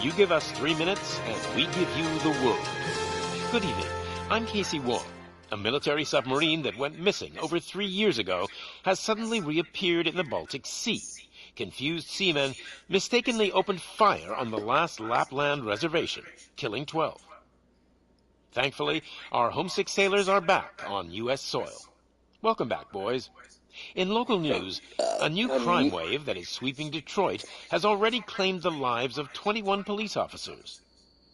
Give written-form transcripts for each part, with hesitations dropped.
You give us 3 minutes, and we give you the world. Good evening. I'm Casey Wong. A military submarine that went missing over 3 years ago has suddenly reappeared in the Baltic Sea. Confused seamen mistakenly opened fire on the last Lapland reservation, killing 12. Thankfully, our homesick sailors are back on U.S. soil. Welcome back, boys. In local news, a new crime wave that is sweeping Detroit has already claimed the lives of 21 police officers.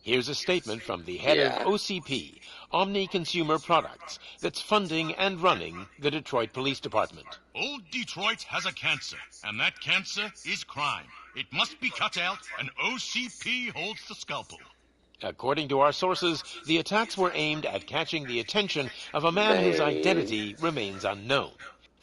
Here's a statement from the head of OCP, Omni Consumer Products, that's funding and running the Detroit Police Department. Old Detroit has a cancer, and that cancer is crime. It must be cut out, and OCP holds the scalpel. According to our sources, the attacks were aimed at catching the attention of a man whose identity remains unknown.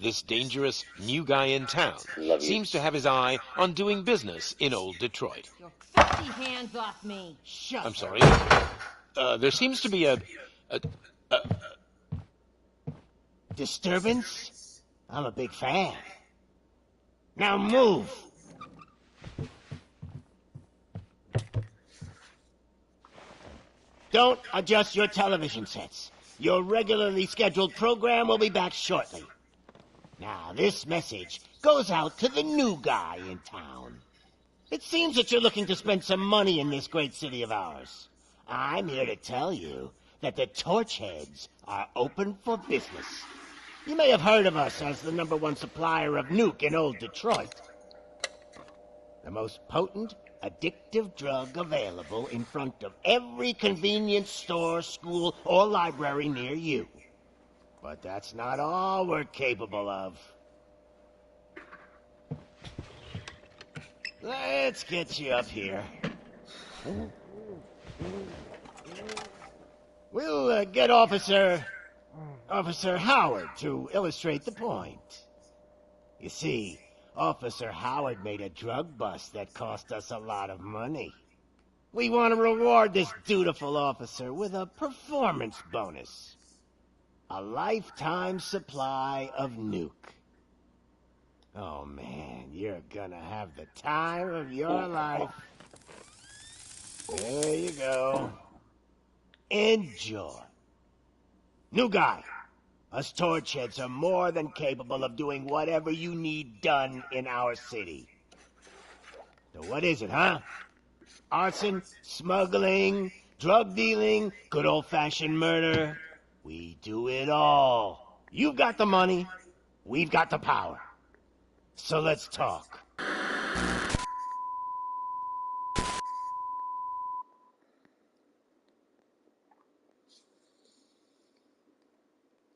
This dangerous new guy in town seems to have his eye on doing business in old Detroit. Your filthy hands off me. Shut I'm sorry. There seems to be a disturbance? I'm a big fan. Now move! Don't adjust your television sets. Your regularly scheduled program will be back shortly. Now, this message goes out to the new guy in town. It seems that you're looking to spend some money in this great city of ours. I'm here to tell you that the Torchheads are open for business. You may have heard of us as the #1 supplier of nuke in old Detroit. The most potent, addictive drug available in front of every convenience store, school, or library near you. But that's not all we're capable of. Let's get you up here. We'll get Officer Howard to illustrate the point. You see, Officer Howard made a drug bust that cost us a lot of money. We want to reward this dutiful officer with a performance bonus. A lifetime supply of nuke. Oh man, you're gonna have the time of your life. There you go. Enjoy. New guy. Us Torchheads are more than capable of doing whatever you need done in our city. So what is it, huh? Arson, smuggling, drug dealing, good old-fashioned murder. We do it all. You've got the money, we've got the power. So let's talk.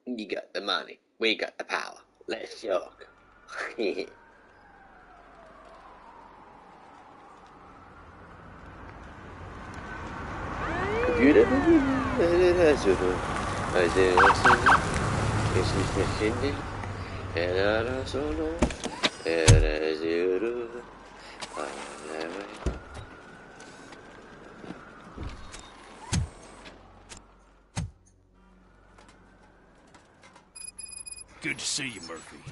You got the money, we got the power. Let's talk. Good to see you, Murphy.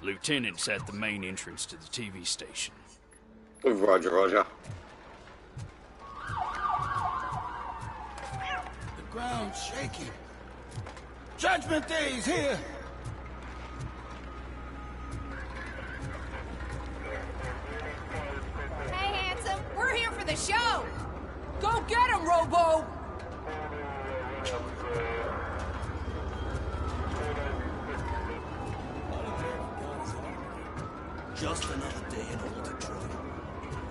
Lieutenant's at the main entrance to the TV station. Roger, roger. The ground's shaking. Judgment Day's here! Hey, handsome, we're here for the show! Go get him, Robo! Just another day in old Detroit.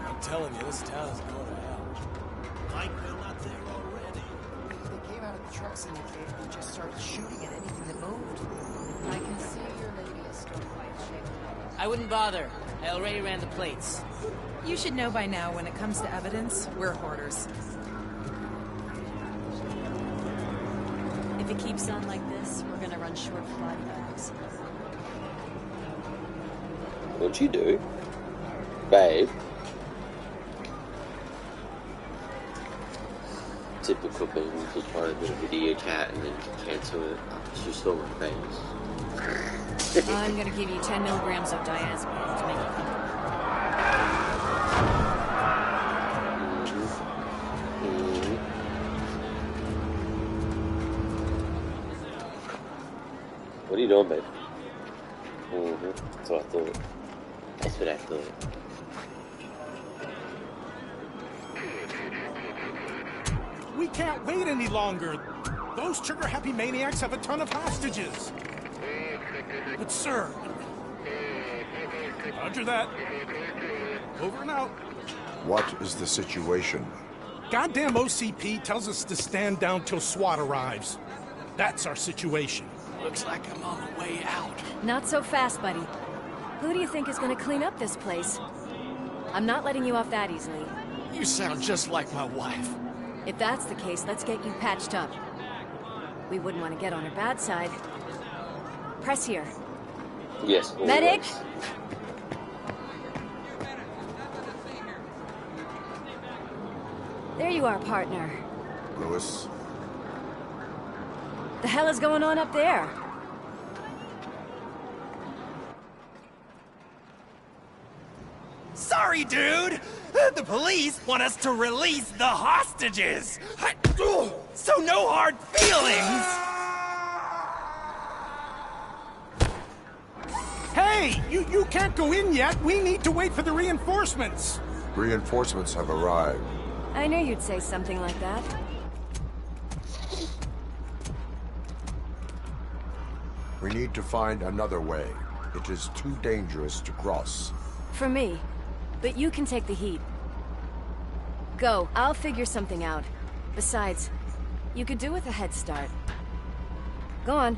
I'm telling you, this town is going to hell. Like they're not there already. They came out of the trucks in the cave and just started shooting at anything that moved. I can see your lady is still quite shaken. I wouldn't bother. I already ran the plates. You should know by now, when it comes to evidence, we're hoarders. If it keeps on like this, we're gonna run short of body bags. What'd you do? Babe? Typical baby, just try to do a video chat and then cancel it. She saw my face. I'm gonna give you 10 milligrams of diazepam to make it comfortable. What are you doing, babe? That's what I thought. That's what I thought. We can't wait any longer. Those trigger-happy maniacs have a ton of hostages. But, sir... Roger that. Over and out. What is the situation? Goddamn OCP tells us to stand down till SWAT arrives. That's our situation. Looks like I'm on the way out. Not so fast, buddy. Who do you think is gonna clean up this place? I'm not letting you off that easily. You sound just like my wife. If that's the case, let's get you patched up. We wouldn't want to get on her bad side. Press here. Yes. Always. Medic! There you are, partner. Lewis? The hell is going on up there? Sorry, dude! The police want us to release the hostages! So no hard feelings! Hey! You can't go in yet! We need to wait for the reinforcements! Reinforcements have arrived. I knew you'd say something like that. We need to find another way. It is too dangerous to cross. For me. But you can take the heat. Go. I'll figure something out. Besides, you could do with a head start. Go on.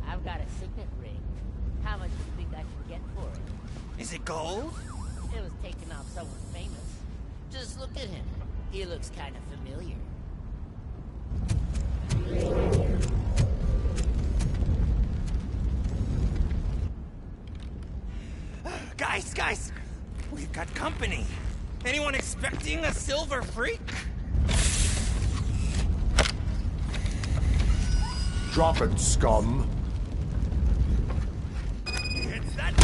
I've got a signet ring. How much do you think I should get for it? Is it gold? It was taken off someone famous. Just look at him. He looks kind of familiar. Guys! We've got company. Anyone expecting a silver freak? Drop it, scum. It's that...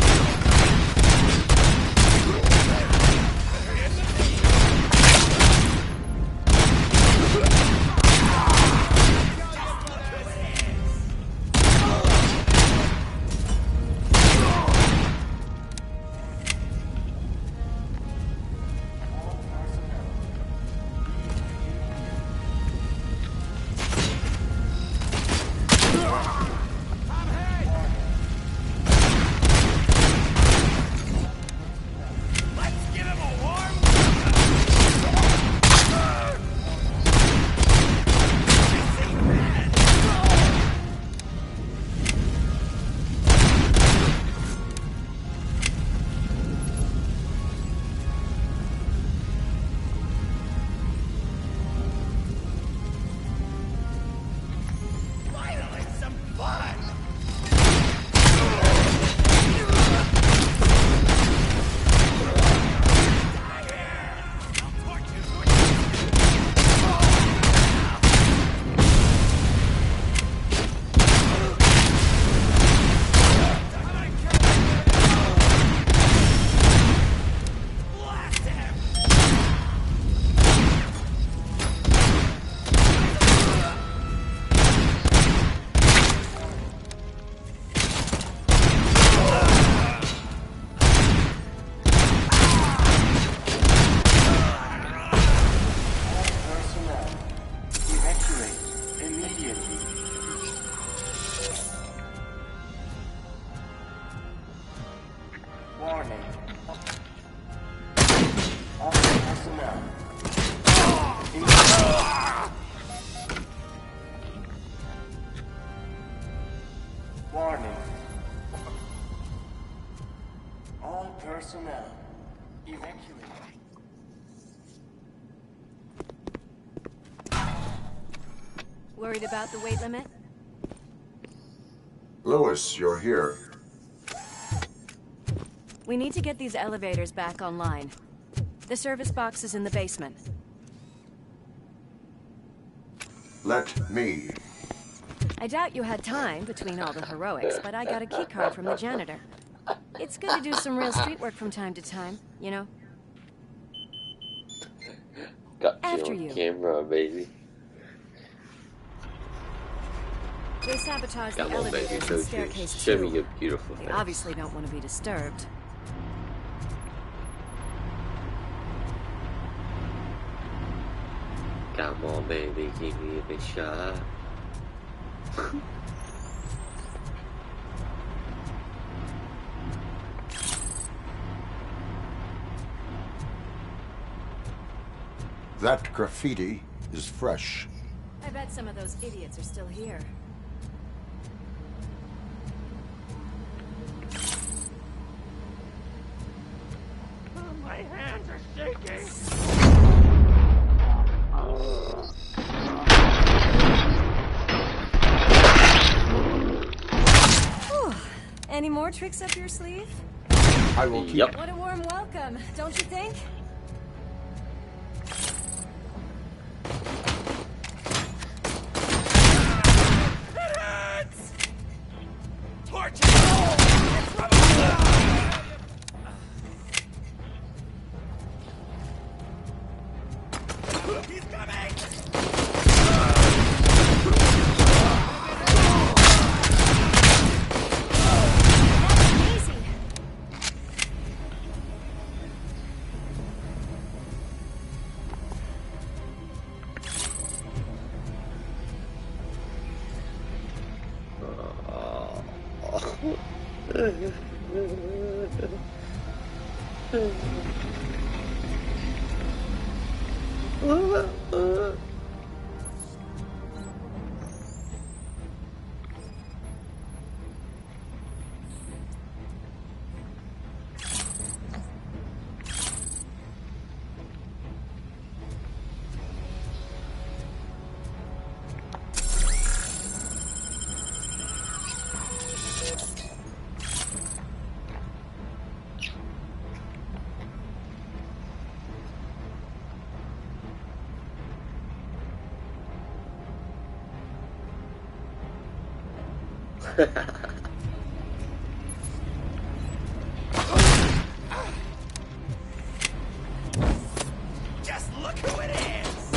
Warning. All personnel, evacuate. Worried about the weight limit? Lewis, you're here. We need to get these elevators back online. The service box is in the basement. Let me. I doubt you had time between all the heroics, but I got a keycard from the janitor. It's good to do some real street work from time to time, you know? Got After you on you. camera, baby. They sabotaged Come the on, baby, elevators show and staircase show me too. your beautiful They face. obviously don't want to be disturbed. Come on, baby, give me a big shot. That graffiti is fresh. I bet some of those idiots are still here. My hands are shaking. Whew. Any more tricks up your sleeve? I will keep. What a warm welcome, don't you think? It hurts! Torch it! It's Robocop! He's coming! Easy. Just look who it is!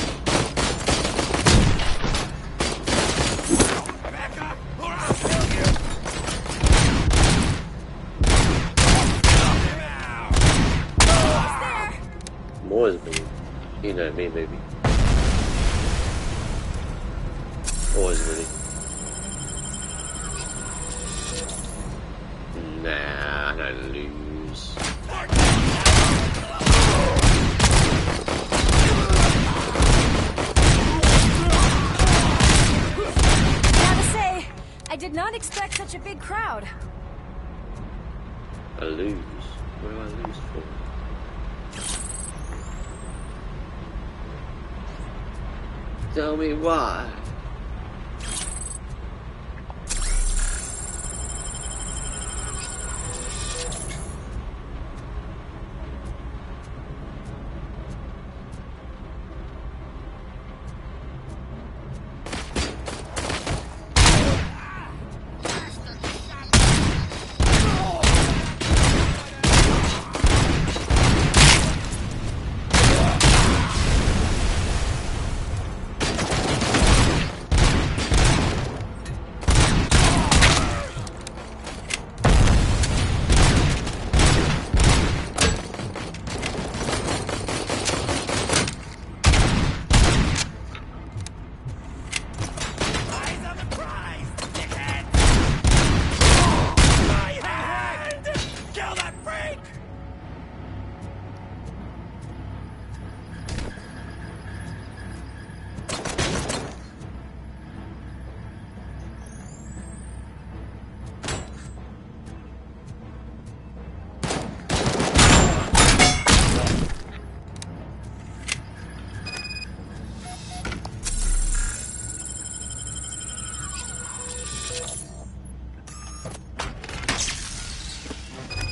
Back up, or I'll kill you! Knock him out! More is me. You know me, baby. Always winning. Nah, I don't lose. Gotta say, I did not expect such a big crowd. I lose. What do I lose for? Tell me why. Eyes on the prize, dickhead! My hand! Kill that freak!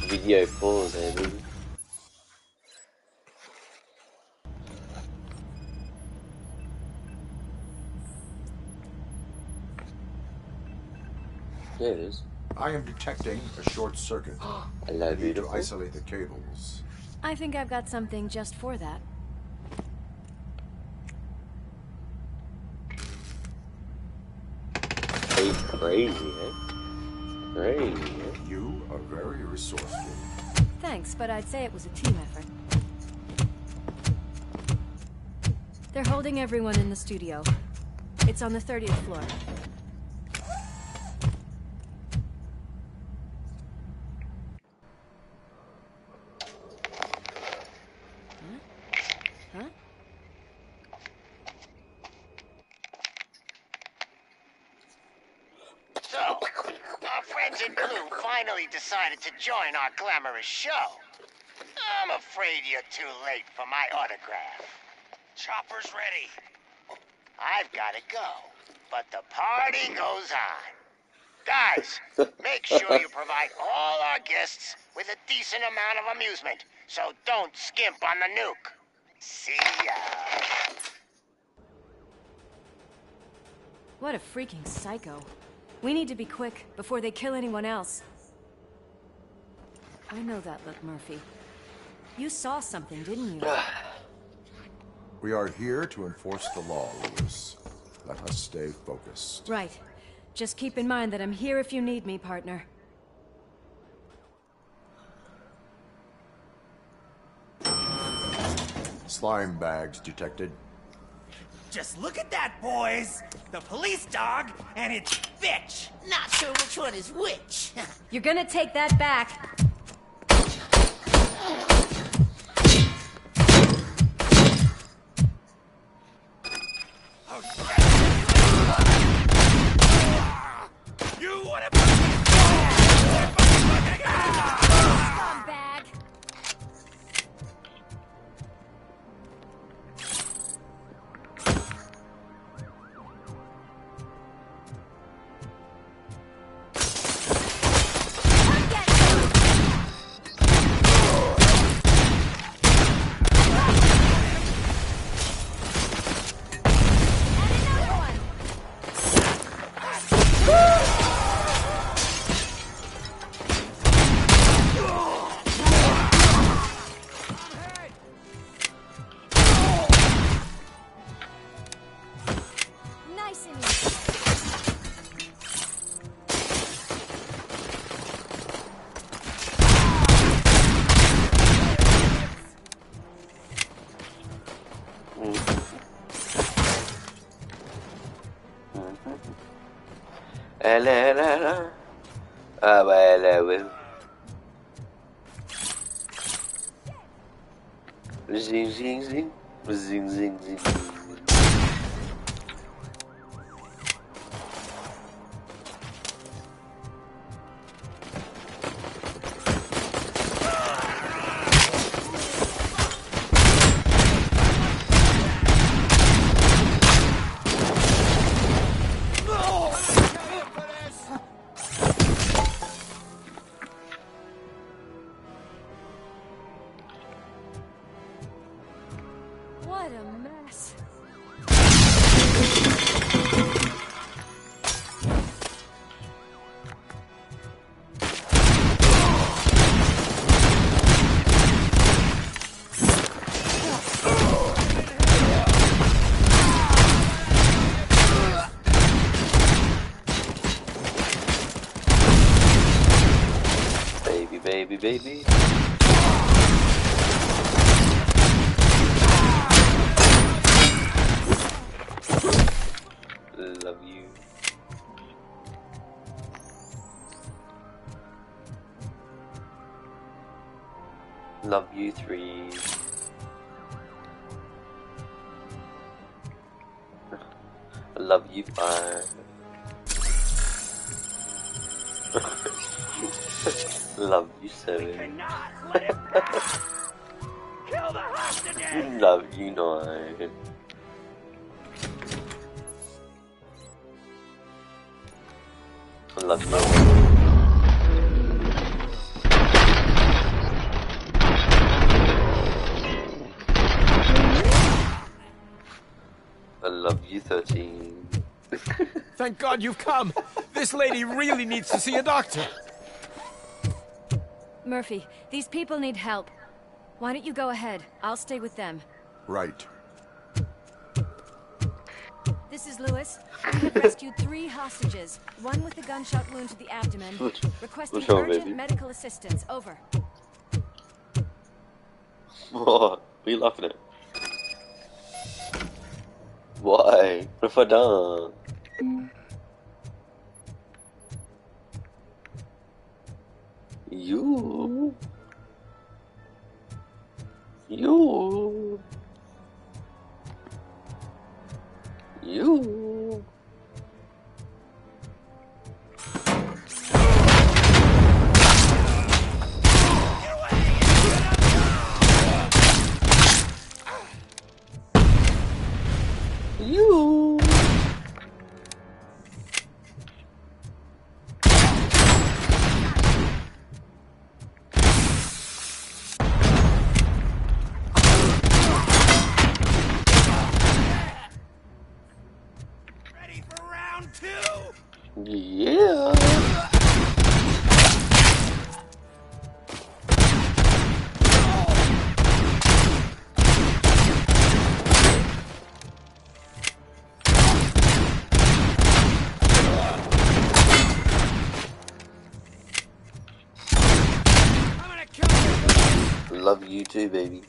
Video pause there, baby. There it is. I am detecting a short circuit. I love need to beautiful. isolate the cables. I think I've got something just for that. It's crazy, eh? Crazy, eh? You are very resourceful. Thanks, but I'd say it was a team effort. They're holding everyone in the studio. It's on the 30th floor. Huh? So, our friends in blue finally decided to join our glamorous show. I'm afraid you're too late for my autograph. Chopper's ready. I've got to go, but the party goes on. Guys, make sure you provide all our guests with a decent amount of amusement, so don't skimp on the nuke. See ya. What a freaking psycho. We need to be quick before they kill anyone else. I know that look, Murphy. You saw something, didn't you? We are here to enforce the law, Lewis. Let us stay focused. Right. Just keep in mind that I'm here if you need me, partner. Slime bags detected. Just look at that, boys! The police dog and its bitch! Not sure which one is which. You're gonna take that back. You wanna... Scumbag! Nice and easy. Zing zing zing, zing zing zing. What a mess. Baby, baby, baby. Love you. Love you 3. Love you 5. Love you 7. Kill the hostages! Love you 9. Love you. I love you 13. Thank God you've come. This lady really needs to see a doctor. Murphy, these people need help. Why don't you go ahead? I'll stay with them. Right. This is Lewis. We have rescued 3 hostages. One with a gunshot wound to the abdomen. Requesting What's wrong, urgent baby? medical assistance. Over. What are you laughing at? Why? What have I done? You. You. Ready for round 2? Yeah. Love you too, baby.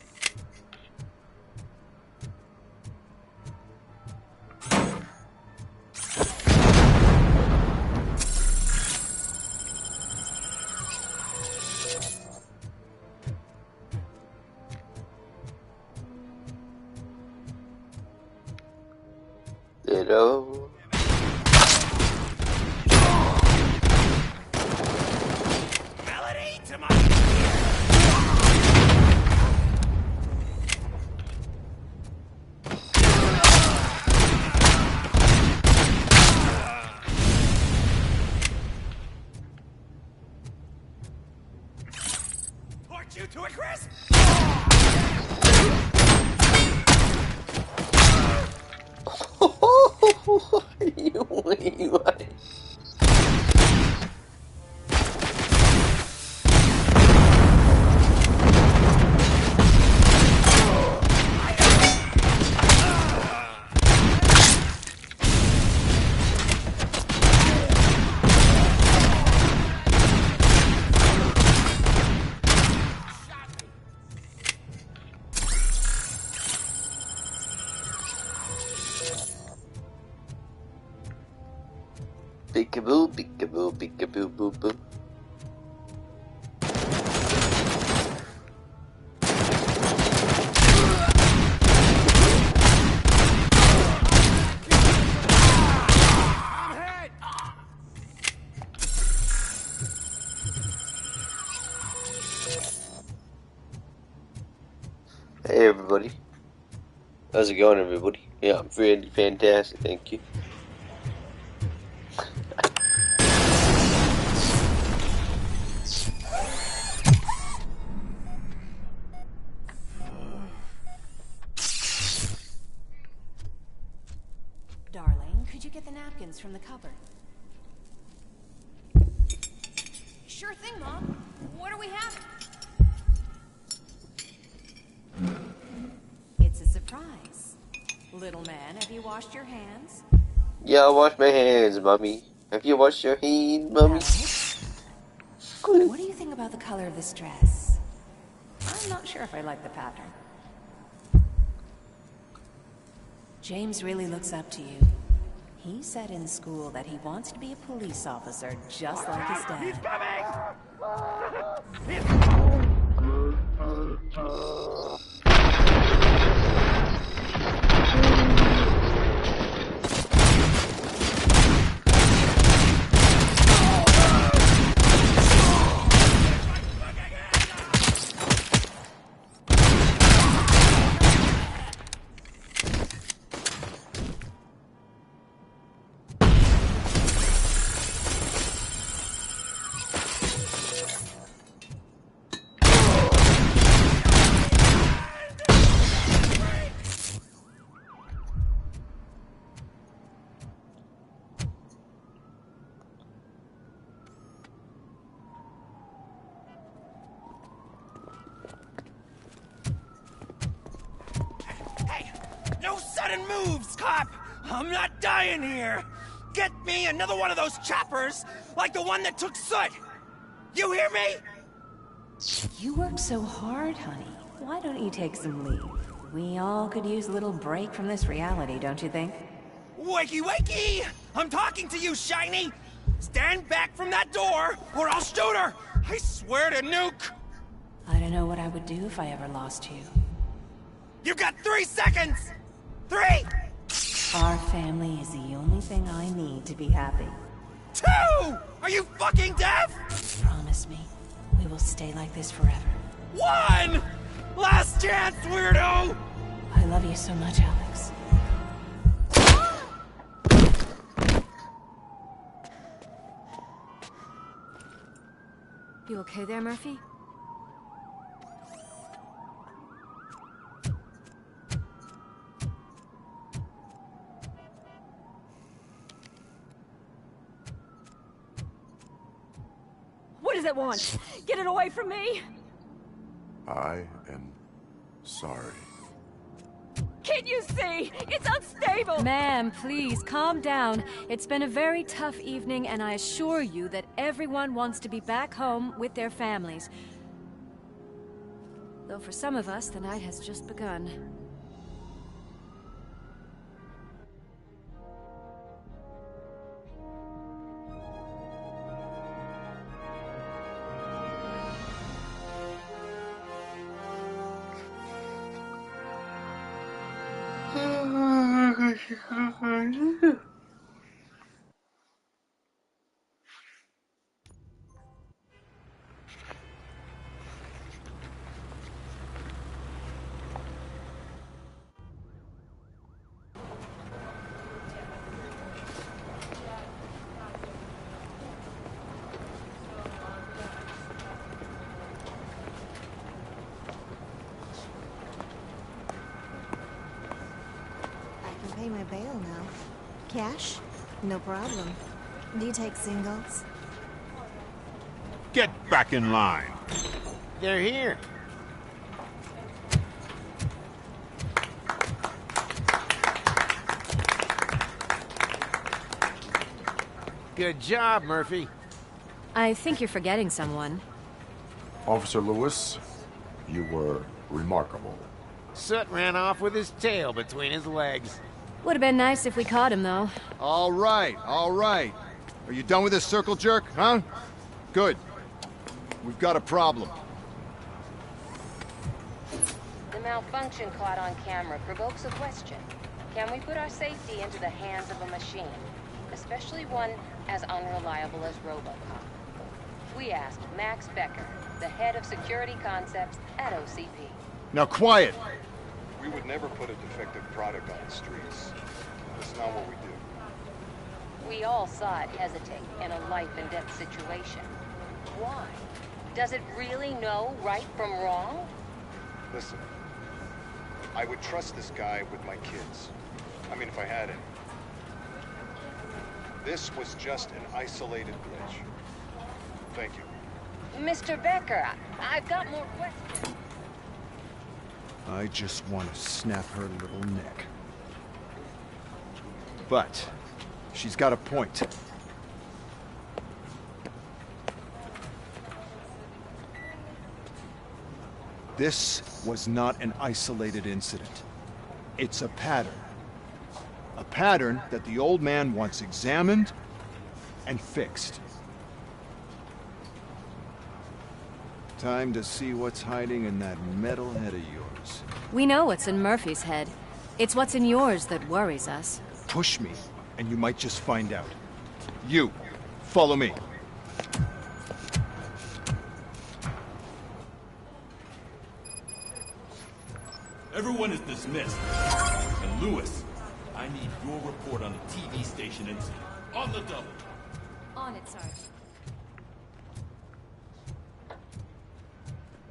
Ditto. Melody to my torch you to a crisp. What? Peekaboo, peekaboo, peekaboo, boo, boo. Hey everybody. How's it going, everybody? Yeah, I'm really fantastic, thank you. Darling, could you get the napkins from the cupboard? Sure thing, Mom. What do we have? It's a surprise. Little man, have you washed your hands? Yeah, I washed my hands, mommy. Have you washed your hands, mommy? What do you think about the color of this dress? I'm not sure if I like the pattern. James really looks up to you. He said in school that he wants to be a police officer just like his dad. He's No sudden moves, cop! I'm not dying here! Get me another one of those choppers, like the one that took Soot! You hear me? You work so hard, honey. Why don't you take some leave? We all could use a little break from this reality, don't you think? Wakey, wakey! I'm talking to you, Shiny! Stand back from that door, or I'll shoot her! I swear to nuke! I don't know what I would do if I ever lost you. You got 3 seconds! 3! Our family is the only thing I need to be happy. 2! Are you fucking deaf? Promise me, we will stay like this forever. 1! Last chance, weirdo! I love you so much, Alex. You okay there, Murphy? What does it want? Get it away from me! I am sorry. Can't you see? It's unstable! Ma'am, please, calm down. It's been a very tough evening, and I assure you that everyone wants to be back home with their families. Though for some of us, the night has just begun. Pay my bail now. Cash? No problem. Do you take singles? Get back in line. They're here. Good job, Murphy. I think you're forgetting someone. Officer Lewis, you were remarkable. Soot ran off with his tail between his legs. Would have been nice if we caught him, though. All right, all right. Are you done with this circle jerk, huh? Good. We've got a problem. The malfunction caught on camera provokes a question. Can we put our safety into the hands of a machine? Especially one as unreliable as Robocop. We asked Max Becker, the head of security concepts at OCP. Now quiet! We would never put a defective product on the streets. That's not what we do. We all saw it hesitate in a life-and-death situation. Why? Does it really know right from wrong? Listen, I would trust this guy with my kids. I mean, if I had any. This was just an isolated glitch. Thank you. Mr. Becker, I've got more questions. I just want to snap her little neck. But she's got a point. This was not an isolated incident. It's a pattern. A pattern that the old man wants examined and fixed. Time to see what's hiding in that metal head of yours. We know what's in Murphy's head. It's what's in yours that worries us. Push me, and you might just find out. You, follow me. Everyone is dismissed. And Lewis, I need your report on the TV station incident. On the double. On it, Sarge.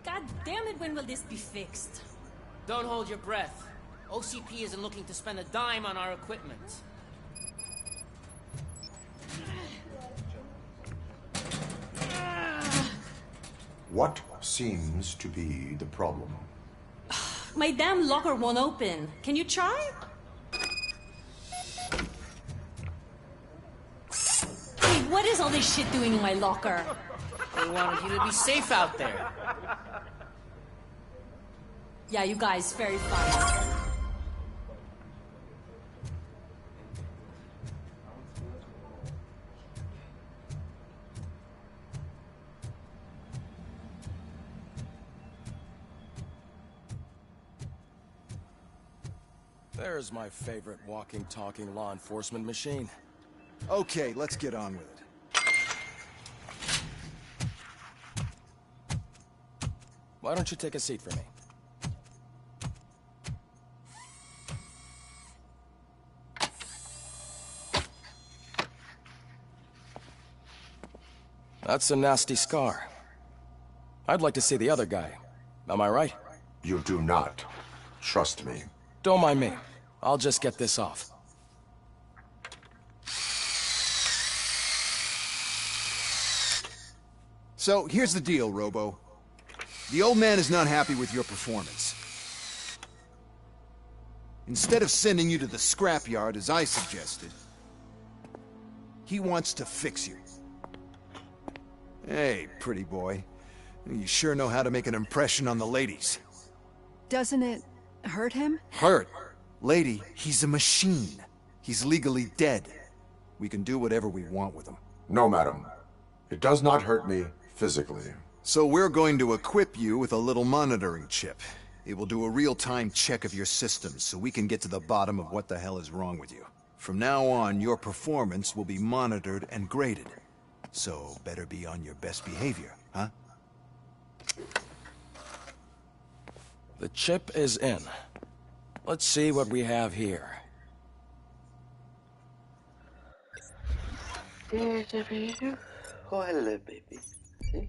God damn it, when will this be fixed? Don't hold your breath. OCP isn't looking to spend a dime on our equipment. What seems to be the problem? My damn locker won't open. Can you try? Hey, what is all this shit doing in my locker? They wanted you to be safe out there. Yeah, you guys, very fun. There's my favorite walking, talking law enforcement machine. Okay, let's get on with it. Why don't you take a seat for me? That's a nasty scar. I'd like to see the other guy. Am I right? You do not. Trust me. Don't mind me. I'll just get this off. So, here's the deal, Robo. The old man is not happy with your performance. Instead of sending you to the scrapyard, as I suggested, he wants to fix you. Hey, pretty boy. You sure know how to make an impression on the ladies. Doesn't it hurt him? Hurt? Lady, he's a machine. He's legally dead. We can do whatever we want with him. No, madam. It does not hurt me physically. So we're going to equip you with a little monitoring chip. It will do a real-time check of your systems so we can get to the bottom of what the hell is wrong with you. From now on, your performance will be monitored and graded. So better be on your best behavior, huh? The chip is in. Let's see what we have here. Oh, hello, baby. Hello.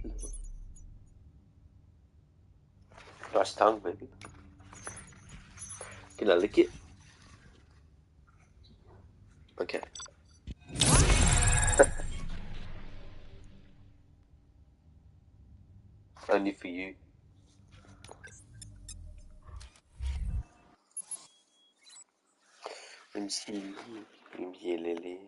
Nice tongue, baby. Can I lick it? Okay. Only for you. MC Lily.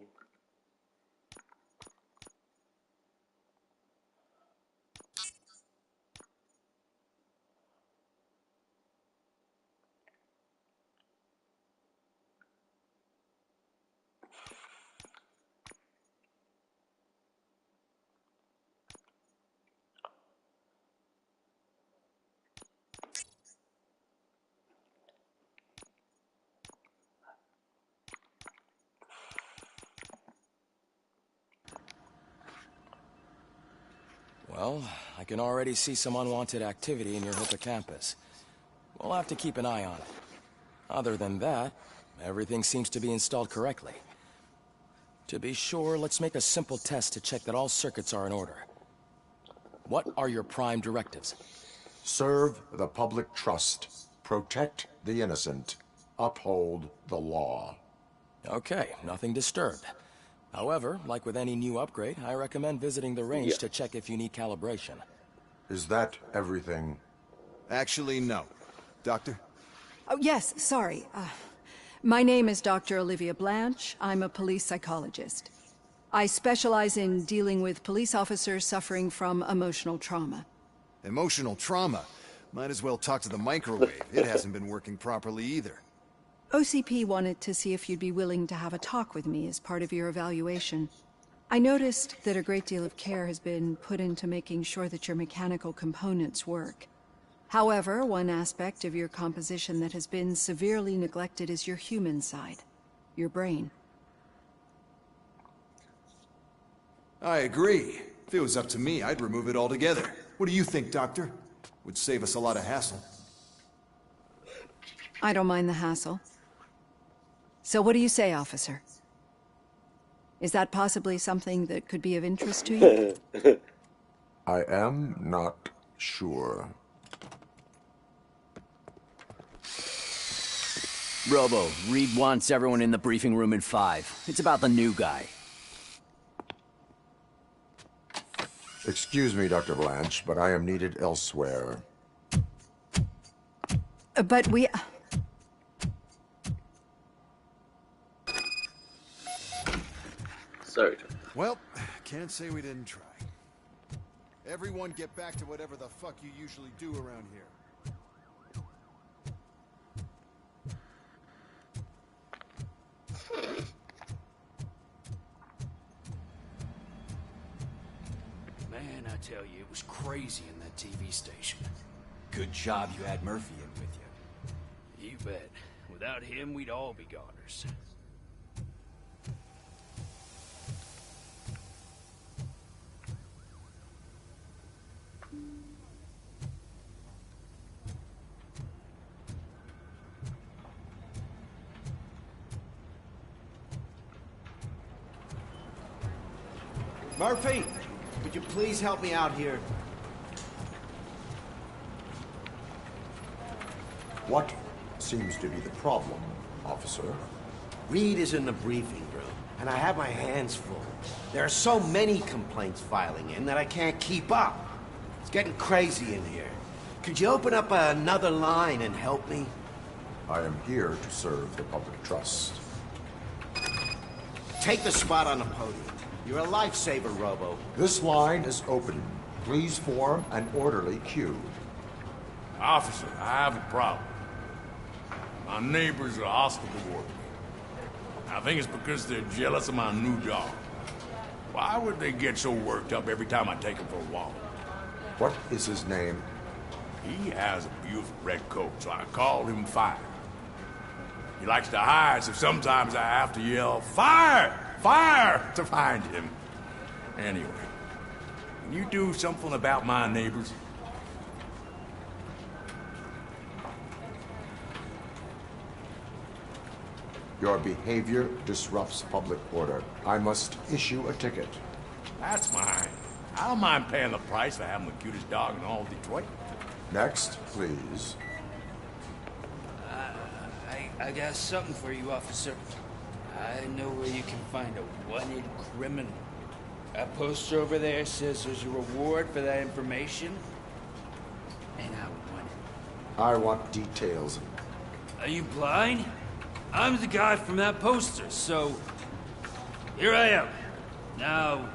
Well, I can already see some unwanted activity in your hippocampus. We'll have to keep an eye on it. Other than that, everything seems to be installed correctly. To be sure, let's make a simple test to check that all circuits are in order. What are your prime directives? Serve the public trust. Protect the innocent. Uphold the law. Okay, nothing disturbed. However, like with any new upgrade, I recommend visiting the range to check if you need calibration. Is that everything? Actually, no. Doctor? Oh, yes, sorry. My name is Dr. Olivia Blanche. I'm a police psychologist. I specialize in dealing with police officers suffering from emotional trauma. Emotional trauma? Might as well talk to the microwave. It hasn't been working properly either. OCP wanted to see if you'd be willing to have a talk with me as part of your evaluation. I noticed that a great deal of care has been put into making sure that your mechanical components work. However, one aspect of your composition that has been severely neglected is your human side, your brain. I agree. If it was up to me, I'd remove it altogether. What do you think, Doctor? Would save us a lot of hassle. I don't mind the hassle. So what do you say, officer? Is that possibly something that could be of interest to you? I am not sure. Robo, Reed wants everyone in the briefing room in 5. It's about the new guy. Excuse me, Dr. Blanche, but I am needed elsewhere. But we... Sorry. Well, can't say we didn't try. Everyone get back to whatever the fuck you usually do around here. Man, I tell you, it was crazy in that TV station. Good job you had Murphy in with you. You bet. Without him, we'd all be goners. Murphy, would you please help me out here? What seems to be the problem, officer? Reed is in the briefing room, and I have my hands full. There are so many complaints filing in that I can't keep up. It's getting crazy in here. Could you open up another line and help me? I am here to serve the public trust. Take the spot on the podium. You're a lifesaver, Robo. This line is open. Please form an orderly queue. Officer, I have a problem. My neighbors are hostile toward me. I think it's because they're jealous of my new dog. Why would they get so worked up every time I take him for a walk? What is his name? He has a beautiful red coat, so I call him Fire. He likes to hide, so sometimes I have to yell, "Fire! Fire!" to find him. Anyway, can you do something about my neighbors? Your behavior disrupts public order. I must issue a ticket. That's mine. I don't mind paying the price for having the cutest dog in all of Detroit. Next, please. I got something for you, officer. I know where you can find a wanted criminal. That poster over there says there's a reward for that information, and I want it. I want details. Are you blind? I'm the guy from that poster, so here I am. Now,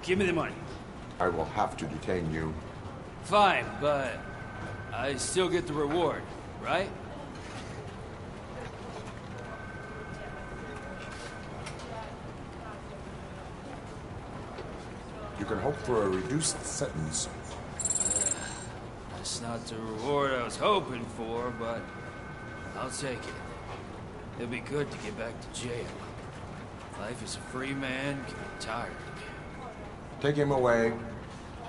give me the money. I will have to detain you. Fine, but I still get the reward, right? You can hope for a reduced sentence. That's not the reward I was hoping for, but I'll take it. It'll be good to get back to jail. Life as a free man can be tiring. Take him away.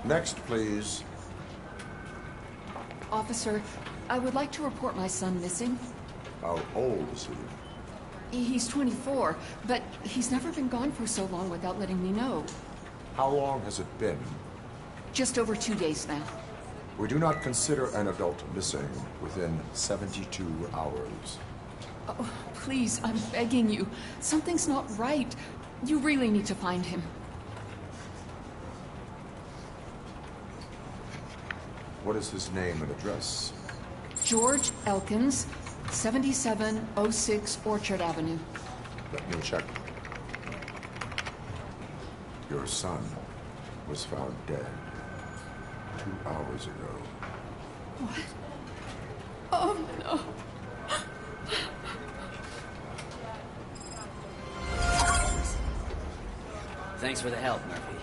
Next, please. Officer, I would like to report my son missing. How old is he? He's 24, but he's never been gone for so long without letting me know. How long has it been? Just over 2 days now. We do not consider an adult missing within 72 hours. Oh, please, I'm begging you. Something's not right. You really need to find him. What is his name and address? George Elkins, 7706 Orchard Avenue. Let me check. Your son was found dead 2 hours ago. What? Oh, no. Thanks for the help, Murphy.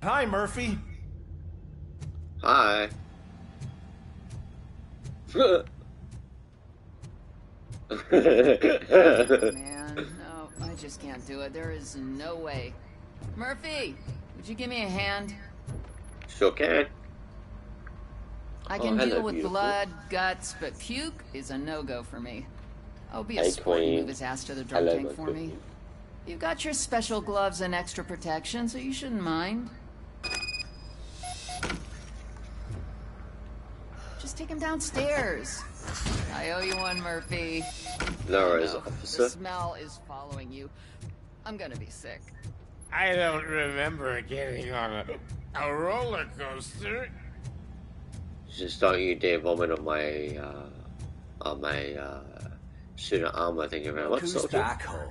Hi, Murphy. Hi. Man, no, I just can't do it. There is no way. Murphy, would you give me a hand? Sure can. I can hello, deal with beautiful. blood, guts, but puke is a no-go for me. Oh, be a Hey, sport and Queen. move his ass to the drunk Hello, tank my for good me. you. You've got your special gloves and extra protection, so you shouldn't mind. Just take him downstairs. I owe you one, Murphy. No worries, The officer. smell is following you. I'm gonna be sick. I don't remember getting on a roller coaster. Just don't you dare vomit on my suit of armor. Thank you very much, Who's soldier. back home?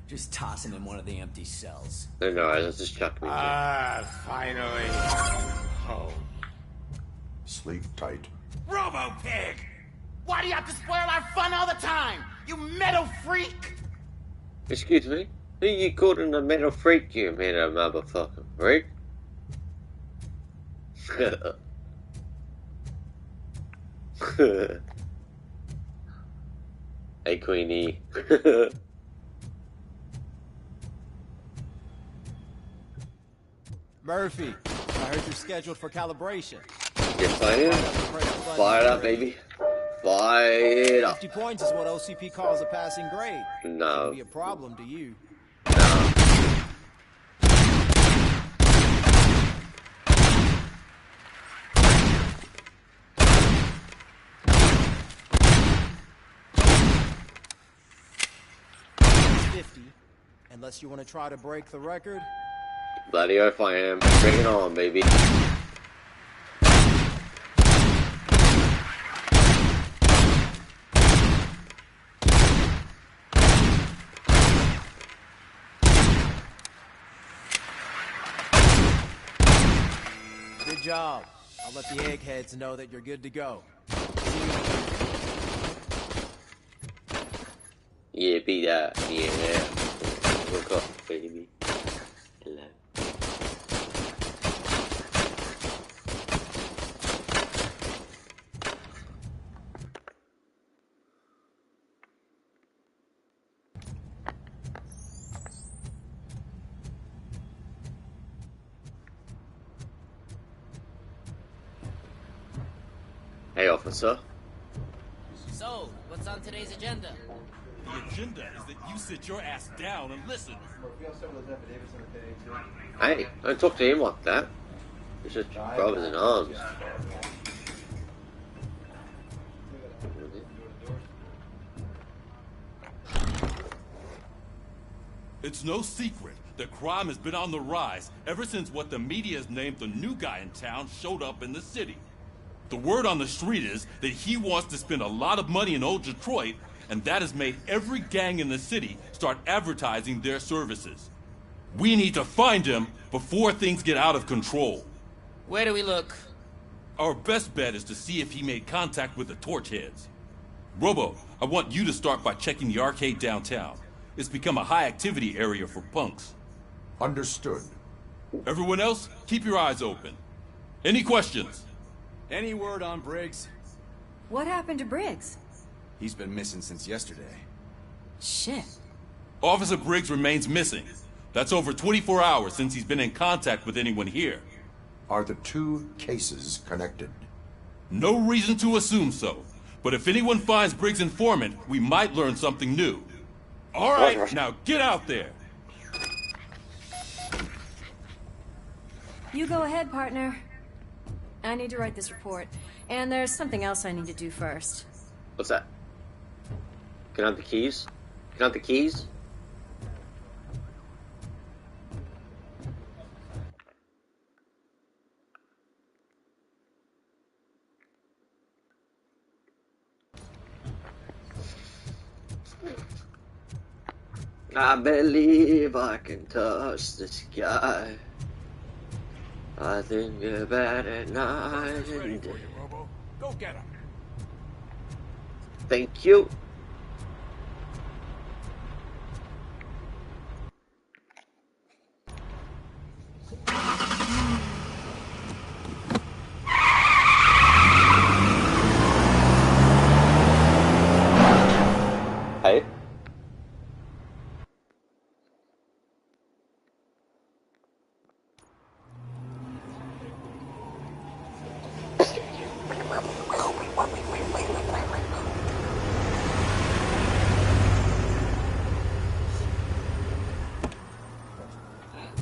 Just toss him in one of the empty cells. No, that's just chuck me. Finally. Home. Sleep tight. Robo-Pig! Why do you have to spoil our fun all the time? You metal freak! Excuse me? Who you calling a metal freak, you metal motherfucker freak? Hey, Queenie. Murphy, I heard you're scheduled for calibration. Yes, I am. Fire it up, baby. Fire it up. 50 points is what OCP calls a passing grade. No. Shouldn't be a problem to you. It's 50, unless you want to try to break the record. Bloody oath I am. Bring it on, baby. Good job. I'll let the eggheads know that you're good to go. Yeah, be that. Yeah. Look up, baby. Hello. Hey, officer. So, what's on today's agenda? The agenda is that you sit your ass down and listen. Hey, don't talk to him like that. It's just brothers in arms. It's no secret that crime has been on the rise ever since what the media has named the new guy in town showed up in the city. The word on the street is that he wants to spend a lot of money in old Detroit, and that has made every gang in the city start advertising their services. We need to find him before things get out of control. Where do we look? Our best bet is to see if he made contact with the Torchheads. Robo, I want you to start by checking the arcade downtown. It's become a high-activity area for punks. Understood. Everyone else, keep your eyes open. Any questions? Any word on Briggs? What happened to Briggs? He's been missing since yesterday. Shit. Officer Briggs remains missing. That's over 24 hours since he's been in contact with anyone here. Are the two cases connected? No reason to assume so. But if anyone finds Briggs' informant, we might learn something new. All right, now get out there. You go ahead, partner. I need to write this report. And there's something else I need to do first. What's that? Can I have the keys? Can I have the keys? I believe I can touch the sky. I think about it night and day. Go get him. Thank you. Hey.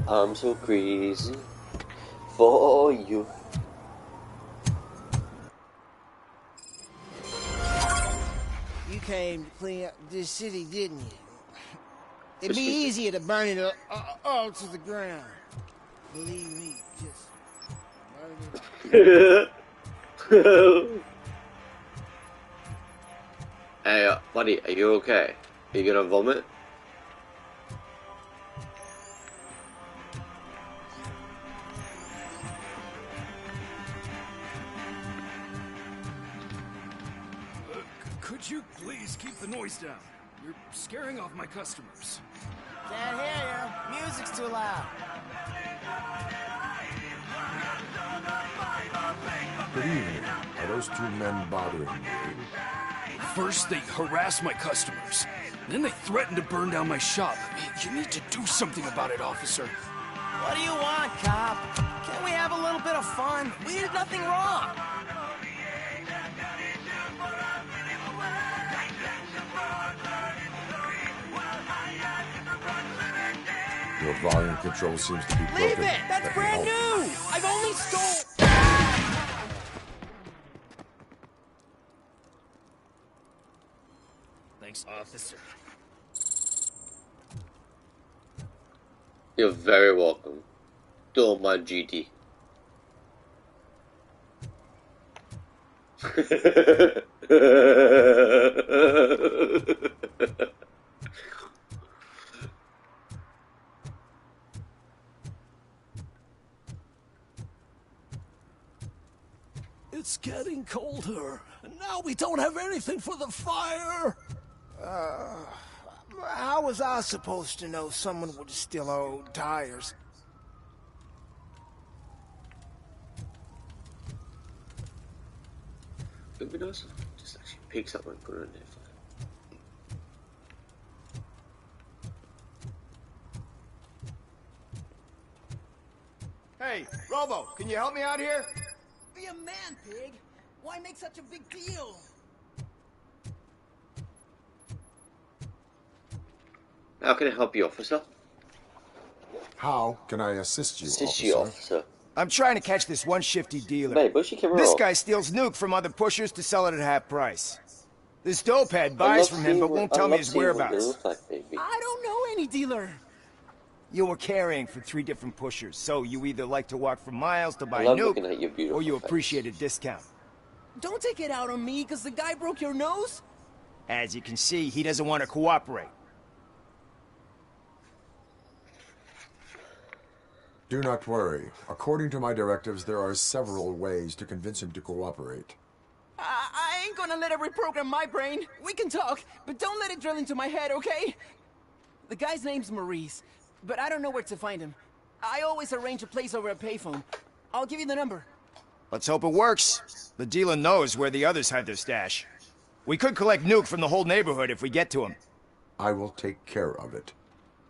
I'm so crazy for you. You came to clean up this city, didn't you? It'd be easier to burn it all to the ground. Believe me, just burn it. Hey, buddy, are you okay? Are you gonna vomit? Could you please keep the noise down? You're scaring off my customers. Can't hear you. Music's too loud. Good evening. Are those two men bothering you? First, they harass my customers. Then they threaten to burn down my shop. You need to do something about it, officer. What do you want, cop? Can't we have a little bit of fun? We did nothing wrong. Your volume control seems to be broken. Leave it! That's brand new! I've only stole... Thanks, officer. You're very welcome. Do my GD. It's getting colder, and now we don't have anything for the fire. How was I supposed to know someone would steal our old tires? It'd be nice if just actually pick something and put it in there. Hey, Robo, can you help me out here? Be a man, pig. Why make such a big deal? How can I help you, officer? How can I assist you, officer? I'm trying to catch this one shifty dealer. Mate, where's your camera This off? guy steals nuke from other pushers to sell it at half price. This dopehead buys from him but won't tell me his whereabouts. I don't know any dealer. You were carrying for 3 different pushers, so you either like to walk for miles to buy I love looking at your nuke, beautiful or you face. appreciate a discount. Don't take it out on me, because the guy broke your nose? As you can see, he doesn't want to cooperate. Do not worry. According to my directives, there are several ways to convince him to cooperate. I ain't gonna let it reprogram my brain. We can talk, but don't let it drill into my head, okay? The guy's name's Maurice, but I don't know where to find him. I always arrange a place over a payphone. I'll give you the number. Let's hope it works. The dealer knows where the others hide their stash. We could collect nuke from the whole neighborhood if we get to him. I will take care of it.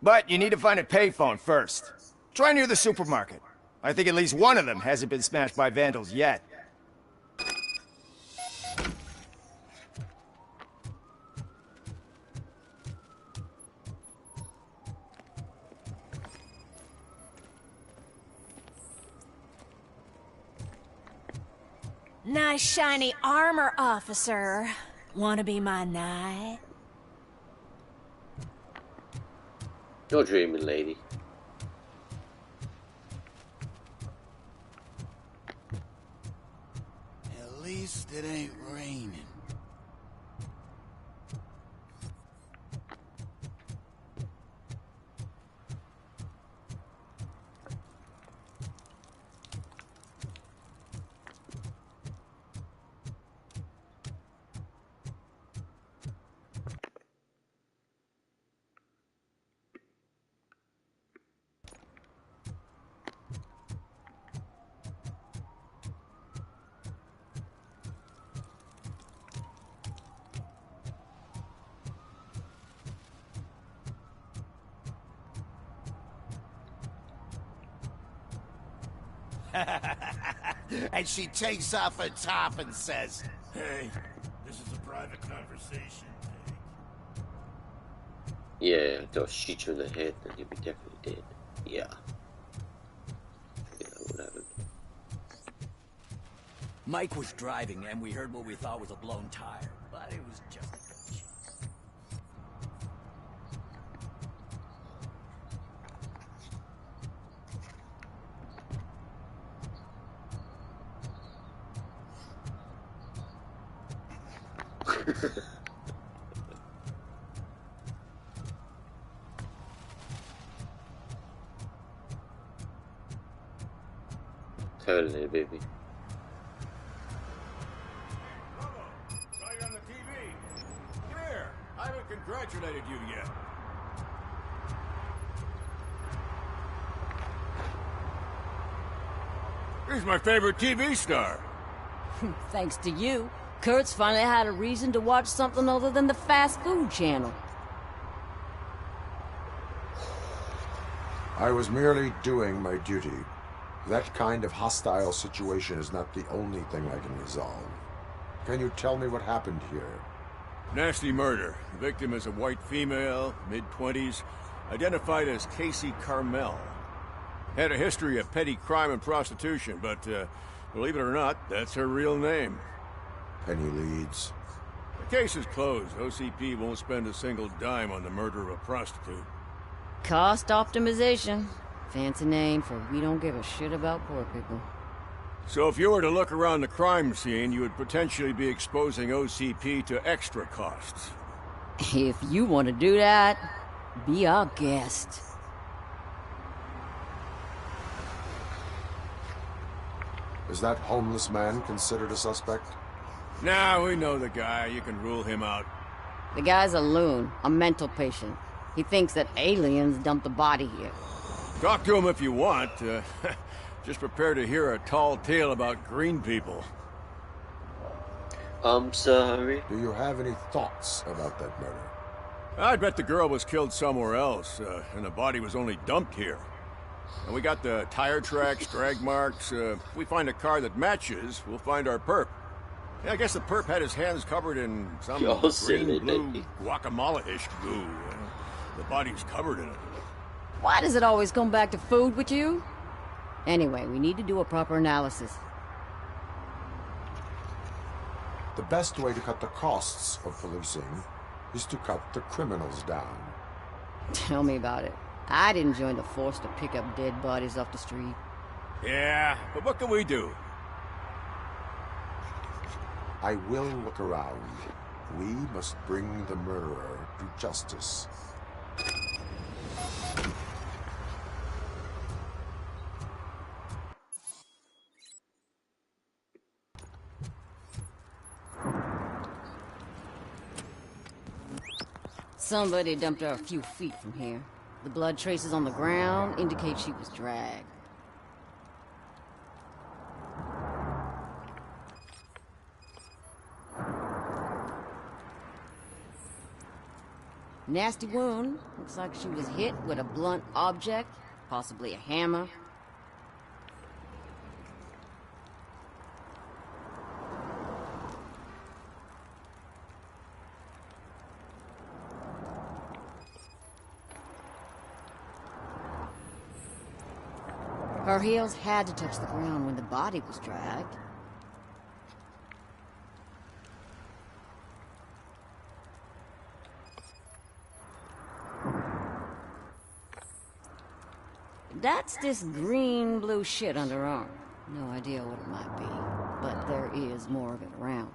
But you need to find a payphone first. Try near the supermarket. I think at least one of them hasn't been smashed by vandals yet. Nice shiny armor, officer. Wanna be my knight? You're dreaming, lady. At least it ain't raining. And she takes off her top and says, Hey, this is a private conversation. Yeah, they'll shoot you in the head and you'll be definitely dead. Yeah. Mike was driving, and we heard what we thought was a blown tire, but it was just a chance. Totally, baby. Saw you on the TV. Come here. I haven't congratulated you yet. He's my favorite TV star. Thanks to you, Kurt's finally had a reason to watch something other than the fast food channel. I was merely doing my duty. That kind of hostile situation is not the only thing I can resolve. Can you tell me what happened here? Nasty murder. The victim is a white female, mid-20s, identified as Casey Carmel. Had a history of petty crime and prostitution, but believe it or not, that's her real name. Any leads? The case is closed. OCP won't spend a single dime on the murder of a prostitute. Cost optimization. Fancy name for we don't give a shit about poor people. So if you were to look around the crime scene, you would potentially be exposing OCP to extra costs. If you want to do that, be our guest. Is that homeless man considered a suspect? Nah, we know the guy. You can rule him out. The guy's a loon, a mental patient. He thinks that aliens dumped the body here. Talk to him if you want. Just prepare to hear a tall tale about green people. I'm sorry. Do you have any thoughts about that murder? I'd bet the girl was killed somewhere else, and the body was only dumped here. And we got the tire tracks, drag marks. If we find a car that matches, we'll find our perp. Yeah, I guess the perp had his hands covered in some green-blue guacamole-ish goo. The body's covered in it. Why does it always come back to food with you? Anyway, we need to do a proper analysis. The best way to cut the costs of policing is to cut the criminals down. Tell me about it. I didn't join the force to pick up dead bodies off the street. Yeah, but what can we do? I will look around. We must bring the murderer to justice. Somebody dumped her a few feet from here. The blood traces on the ground indicate she was dragged. Nasty wound. Looks like she was hit with a blunt object, possibly a hammer. Her heels had to touch the ground when the body was dragged. That's this green-blue shit under her arm. No idea what it might be, but there is more of it around.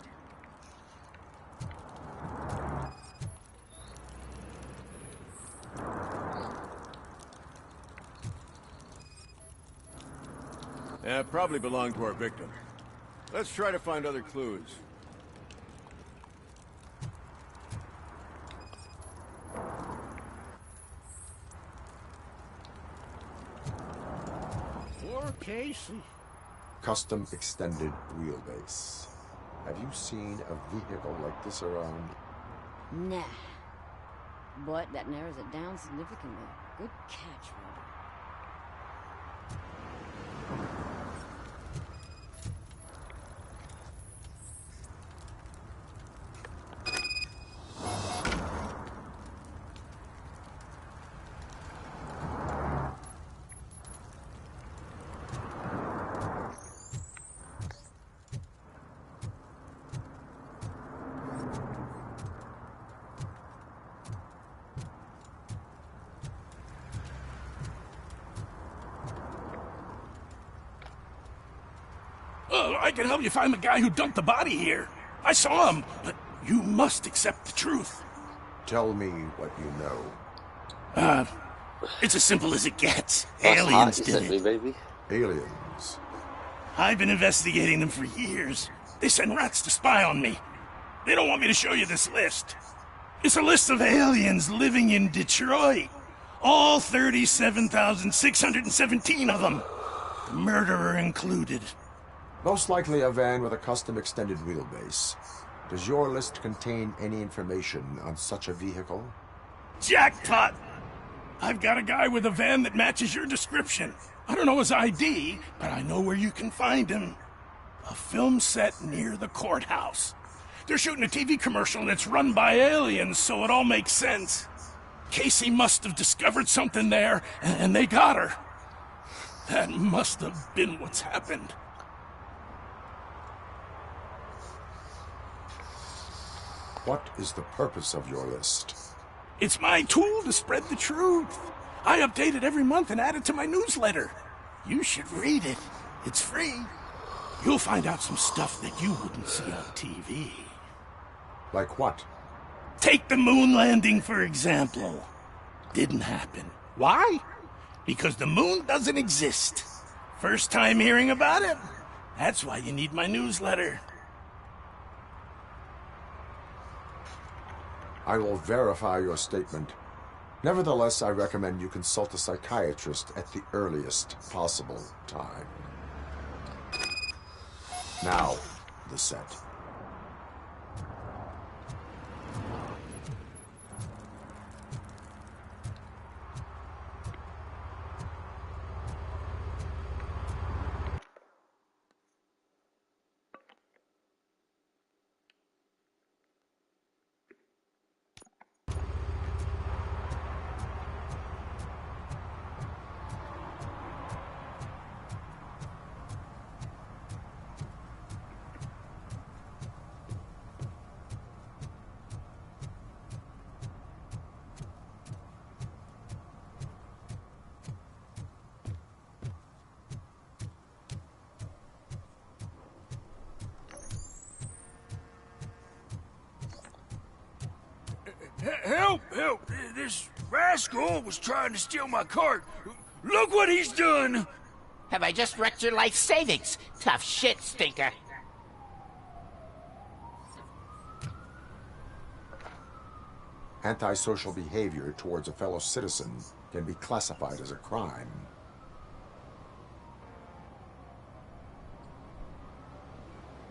Yeah, probably belonged to our victim. Let's try to find other clues. Poor Casey. Custom extended wheelbase. Have you seen a vehicle like this around? Nah. But that narrows it down significantly. Good catch, Robert. I can help you find the guy who dumped the body here. I saw him, but you must accept the truth. Tell me what you know. It's as simple as it gets. That's hot, Aliens you did sent it. me, baby. Aliens? I've been investigating them for years. They send rats to spy on me. They don't want me to show you this list. It's a list of aliens living in Detroit. All 37,617 of them. The murderer included. Most likely a van with a custom extended wheelbase. Does your list contain any information on such a vehicle? Jackpot! I've got a guy with a van that matches your description. I don't know his ID, but I know where you can find him. A film set near the courthouse. They're shooting a TV commercial and it's run by aliens, so it all makes sense. Casey must have discovered something there, and they got her. That must have been what's happened. What is the purpose of your list? It's my tool to spread the truth. I update it every month and add it to my newsletter. You should read it. It's free. You'll find out some stuff that you wouldn't see on TV. Like what? Take the moon landing, for example. Didn't happen. Why? Because the moon doesn't exist. First time hearing about it? That's why you need my newsletter. I will verify your statement. Nevertheless, I recommend you consult a psychiatrist at the earliest possible time. Now, the set. Help! Help! This rascal was trying to steal my cart. Look what he's done! Have I just wrecked your life savings? Tough shit, stinker. Antisocial behavior towards a fellow citizen can be classified as a crime.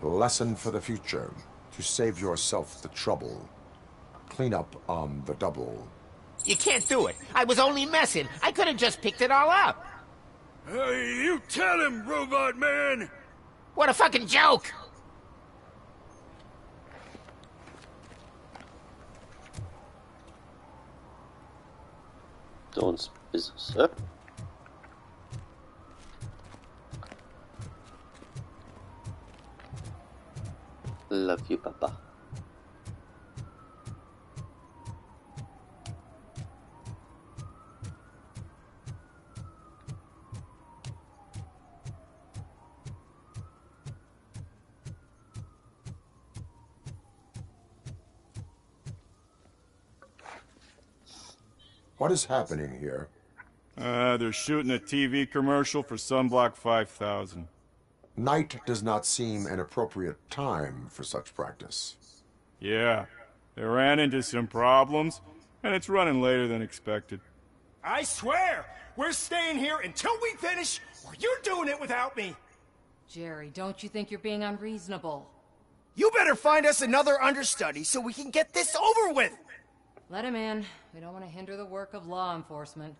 Lesson for the future: to save yourself the trouble. Clean up on the double. You can't do it. I was only messing. I could have just picked it all up. You tell him, Robot Man! What a fucking joke! Dawn's business, sir. Love you, Papa. What is happening here? They're shooting a TV commercial for Sunblock 5000. Night does not seem an appropriate time for such practice. Yeah, they ran into some problems, and it's running later than expected. I swear, we're staying here until we finish, or you're doing it without me. Jerry, don't you think you're being unreasonable? You better find us another understudy so we can get this over with. Let him in. We don't want to hinder the work of law enforcement.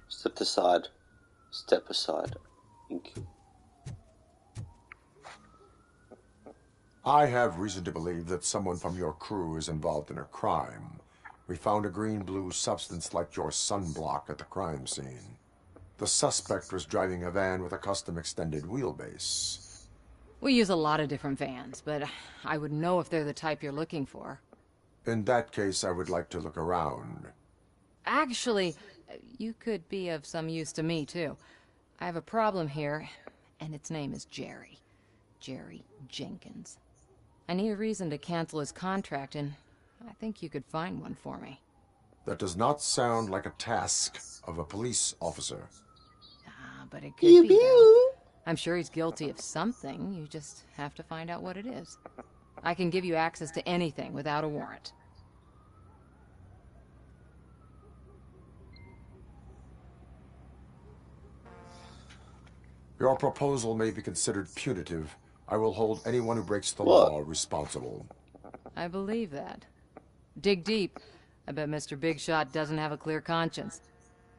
Step aside. Step aside. Thank you. I have reason to believe that someone from your crew is involved in a crime. We found a green-blue substance like your sunblock at the crime scene. The suspect was driving a van with a custom extended wheelbase. We use a lot of different vans, but I would know if they're the type you're looking for. In that case, I would like to look around. Actually, You could be of some use to me, too. I have a problem here, and its name is Jerry. Jerry Jenkins. I need a reason to cancel his contract, and I think you could find one for me. That does not sound like a task of a police officer. But it could be, though. I'm sure he's guilty of something. You just have to find out what it is. I can give you access to anything without a warrant. Your proposal may be considered punitive. I will hold anyone who breaks the law responsible. I believe that. Dig deep. I bet Mr. Big Shot doesn't have a clear conscience.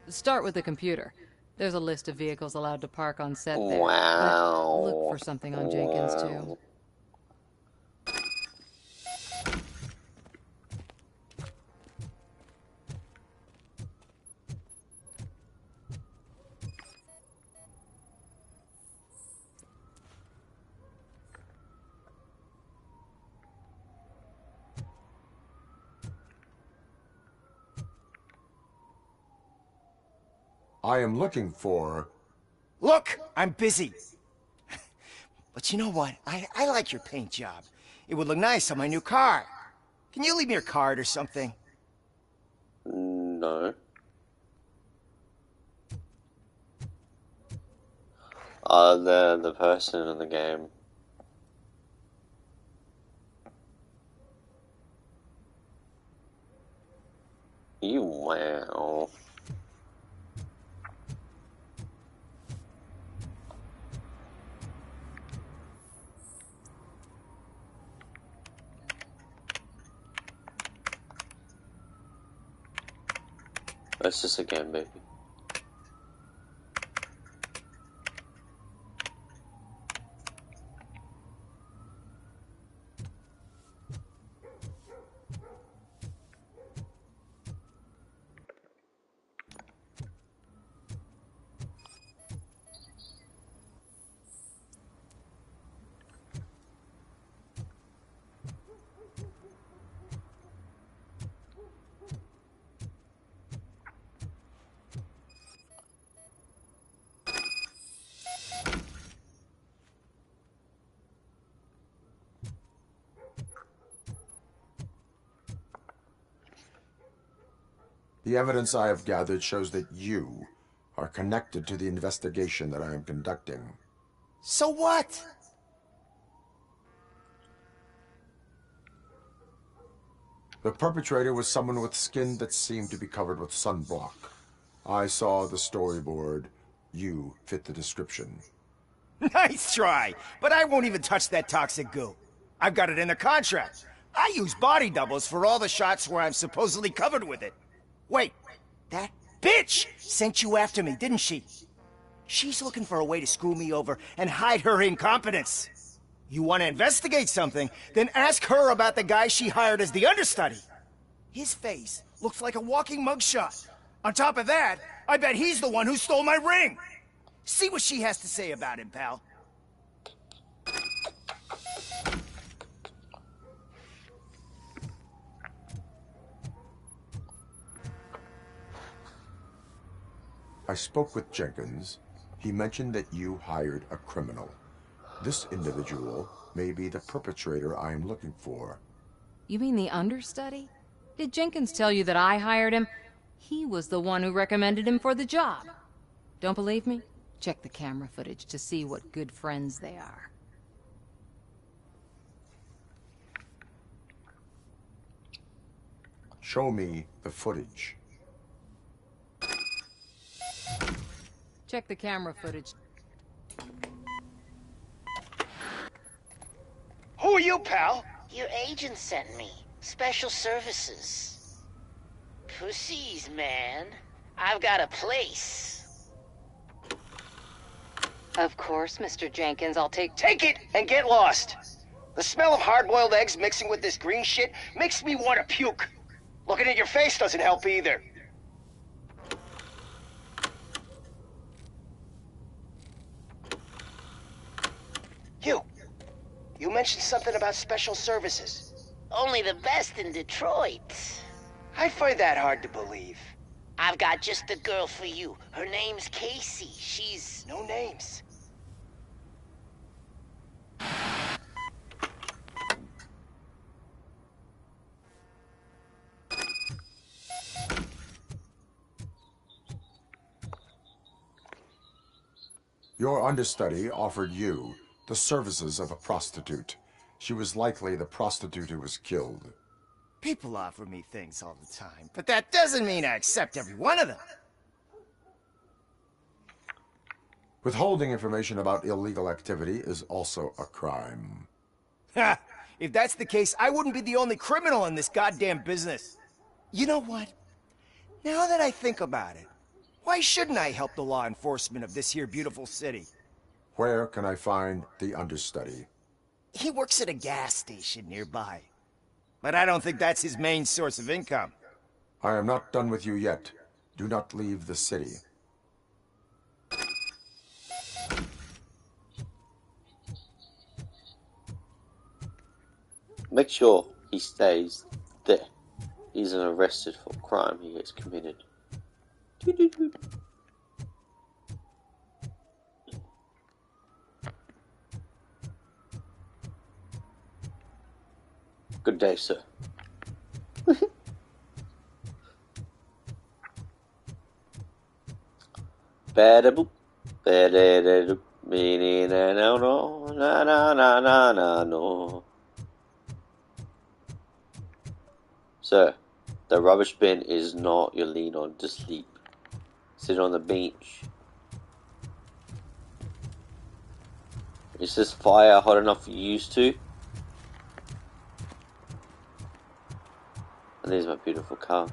Start with the computer. There's a list of vehicles allowed to park on set there. Wow. But look for something on Jenkins, too. I am looking for... Look, I'm busy. But you know what? I like your paint job. It would look nice on my new car. Can you leave me your card or something? No. The person in the game. Wow. That's just a game, baby. The evidence I have gathered shows that you are connected to the investigation that I am conducting. So what? The perpetrator was someone with skin that seemed to be covered with sunblock. I saw the storyboard. You fit the description. Nice try, but I won't even touch that toxic goo. I've got it in the contract. I use body doubles for all the shots where I'm supposedly covered with it. Wait, that bitch sent you after me, didn't she? She's looking for a way to screw me over and hide her incompetence. You want to investigate something, then ask her about the guy she hired as the understudy. His face looks like a walking mugshot. On top of that, I bet he's the one who stole my ring. See what she has to say about him, pal. I spoke with Jenkins. He mentioned that you hired a criminal. This individual may be the perpetrator I am looking for. You mean the understudy? Did Jenkins tell you that I hired him? He was the one who recommended him for the job. Don't believe me? Check the camera footage to see what good friends they are. Show me the footage. Check the camera footage. Who are you, pal? Your agent sent me. Special services. Pussies, man. I've got a place. Of course, Mr. Jenkins, I'll take Take it and get lost. The smell of hard-boiled eggs mixing with this green shit makes me want to puke. Looking at your face doesn't help either. You mentioned something about special services. Only the best in Detroit. I find that hard to believe. I've got just the girl for you. Her name's Casey. She's... No names. Your understudy offered you the services of a prostitute. She was likely the prostitute who was killed. People offer me things all the time, but that doesn't mean I accept every one of them. Withholding information about illegal activity is also a crime. Ha! If that's the case, I wouldn't be the only criminal in this goddamn business. You know what? Now that I think about it, why shouldn't I help the law enforcement of this here beautiful city? Where can I find the understudy? He works at a gas station nearby. But I don't think that's his main source of income. I am not done with you yet. Do not leave the city. Make sure he stays there. He isn't arrested for a crime he has committed. Good day, sir. Bada-boop, bada-da-doop, no, na na na na na no. Sir, the rubbish bin is not your lean on to sleep. Sit on the bench. Is this fire hot enough for you to? And there's my beautiful car.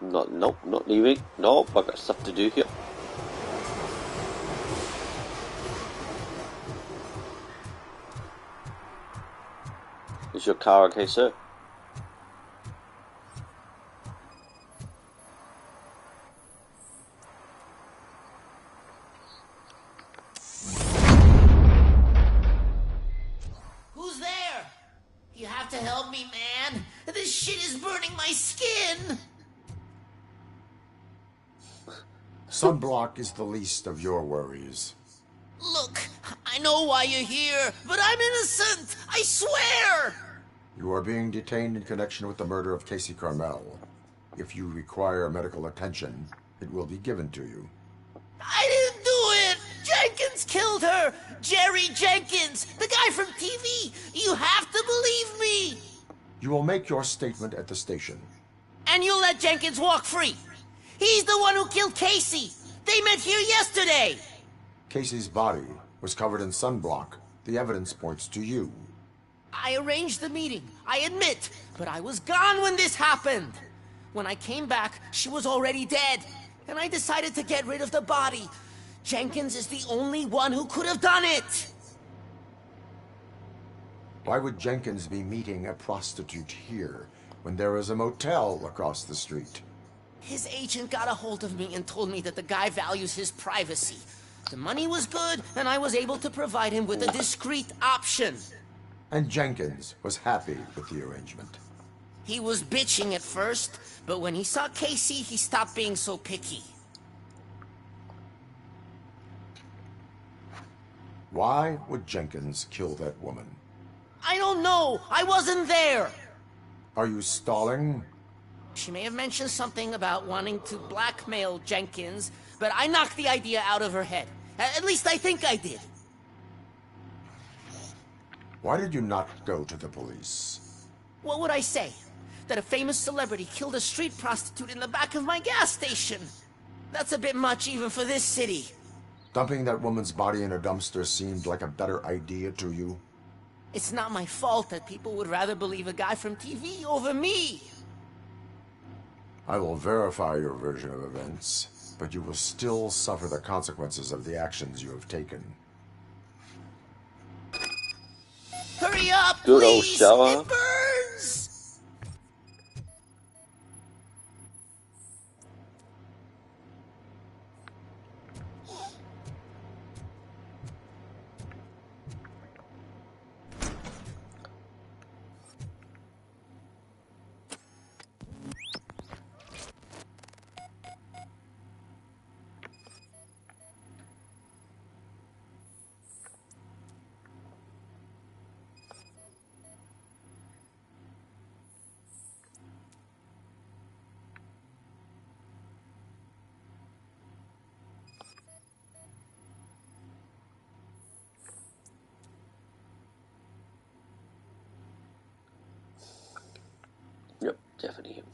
Nope, not leaving. Nope, I got stuff to do here. Is your car okay, sir? Who's there? You have to help me, man. This shit is burning my skin. Sunblock is the least of your worries. Look, I know why you're here, but I'm innocent. I swear. You are being detained in connection with the murder of Casey Carmel. If you require medical attention, it will be given to you. I didn't do it. Jenkins killed her. Jerry Jenkins, the guy from TV. You have to believe me. You will make your statement at the station. And you'll let Jenkins walk free. He's the one who killed Casey. They met here yesterday. Casey's body was covered in sunblock. The evidence points to you. I arranged the meeting, I admit, but I was gone when this happened. When I came back, she was already dead, and I decided to get rid of the body. Jenkins is the only one who could have done it. Why would Jenkins be meeting a prostitute here when there is a motel across the street? His agent got a hold of me and told me that the guy values his privacy. The money was good, and I was able to provide him with a discreet option. And Jenkins was happy with the arrangement. He was bitching at first, but when he saw Casey, he stopped being so picky. Why would Jenkins kill that woman? I don't know. I wasn't there. Are you stalling? She may have mentioned something about wanting to blackmail Jenkins, but I knocked the idea out of her head. At least I think I did. Why did you not go to the police? What would I say? That a famous celebrity killed a street prostitute in the back of my gas station? That's a bit much even for this city. Dumping that woman's body in a dumpster seemed like a better idea to you? It's not my fault that people would rather believe a guy from TV over me. I will verify your version of events, but you will still suffer the consequences of the actions you have taken. Hurry up, Good old please! shower. It burns! Definitely him.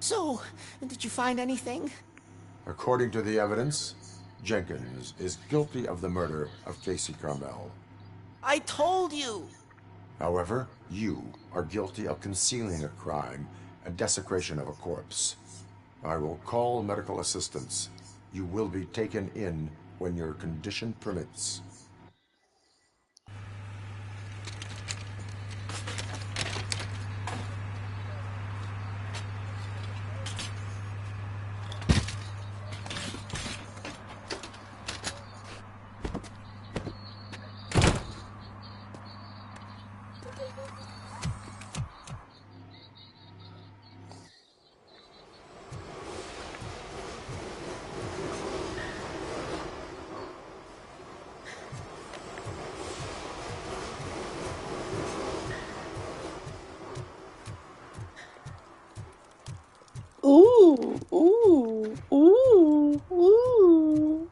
So, did you find anything? According to the evidence, Jenkins is guilty of the murder of Casey Carmel. I told you! However, you are guilty of concealing a crime and desecration of a corpse. I will call medical assistance. You will be taken in when your condition permits. Ooh, ooh, ooh, ooh.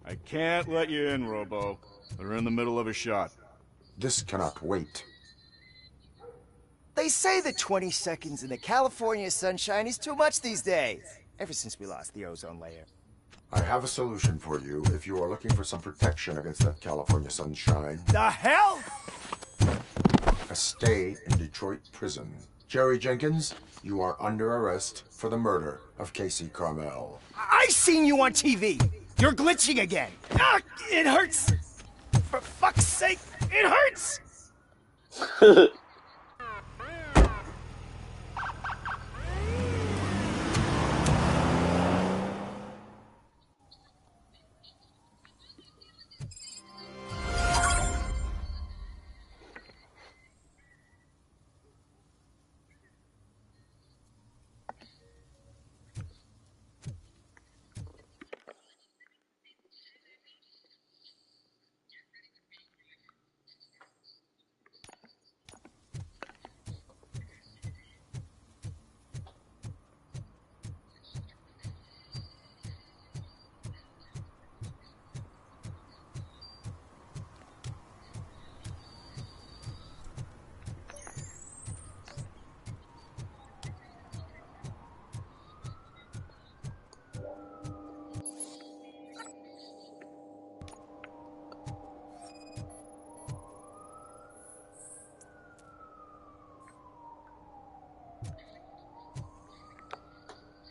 I can't let you in, Robo. We're in the middle of a shot. This cannot wait. They say that 20 seconds in the California sunshine is too much these days. Ever since we lost the ozone layer. I have a solution for you if you are looking for some protection against that California sunshine. The hell? A stay in Detroit prison. Jerry Jenkins, you are under arrest for the murder of Casey Carmel. I seen you on TV. You're glitching again. Ah, it hurts. For fuck's sake, it hurts.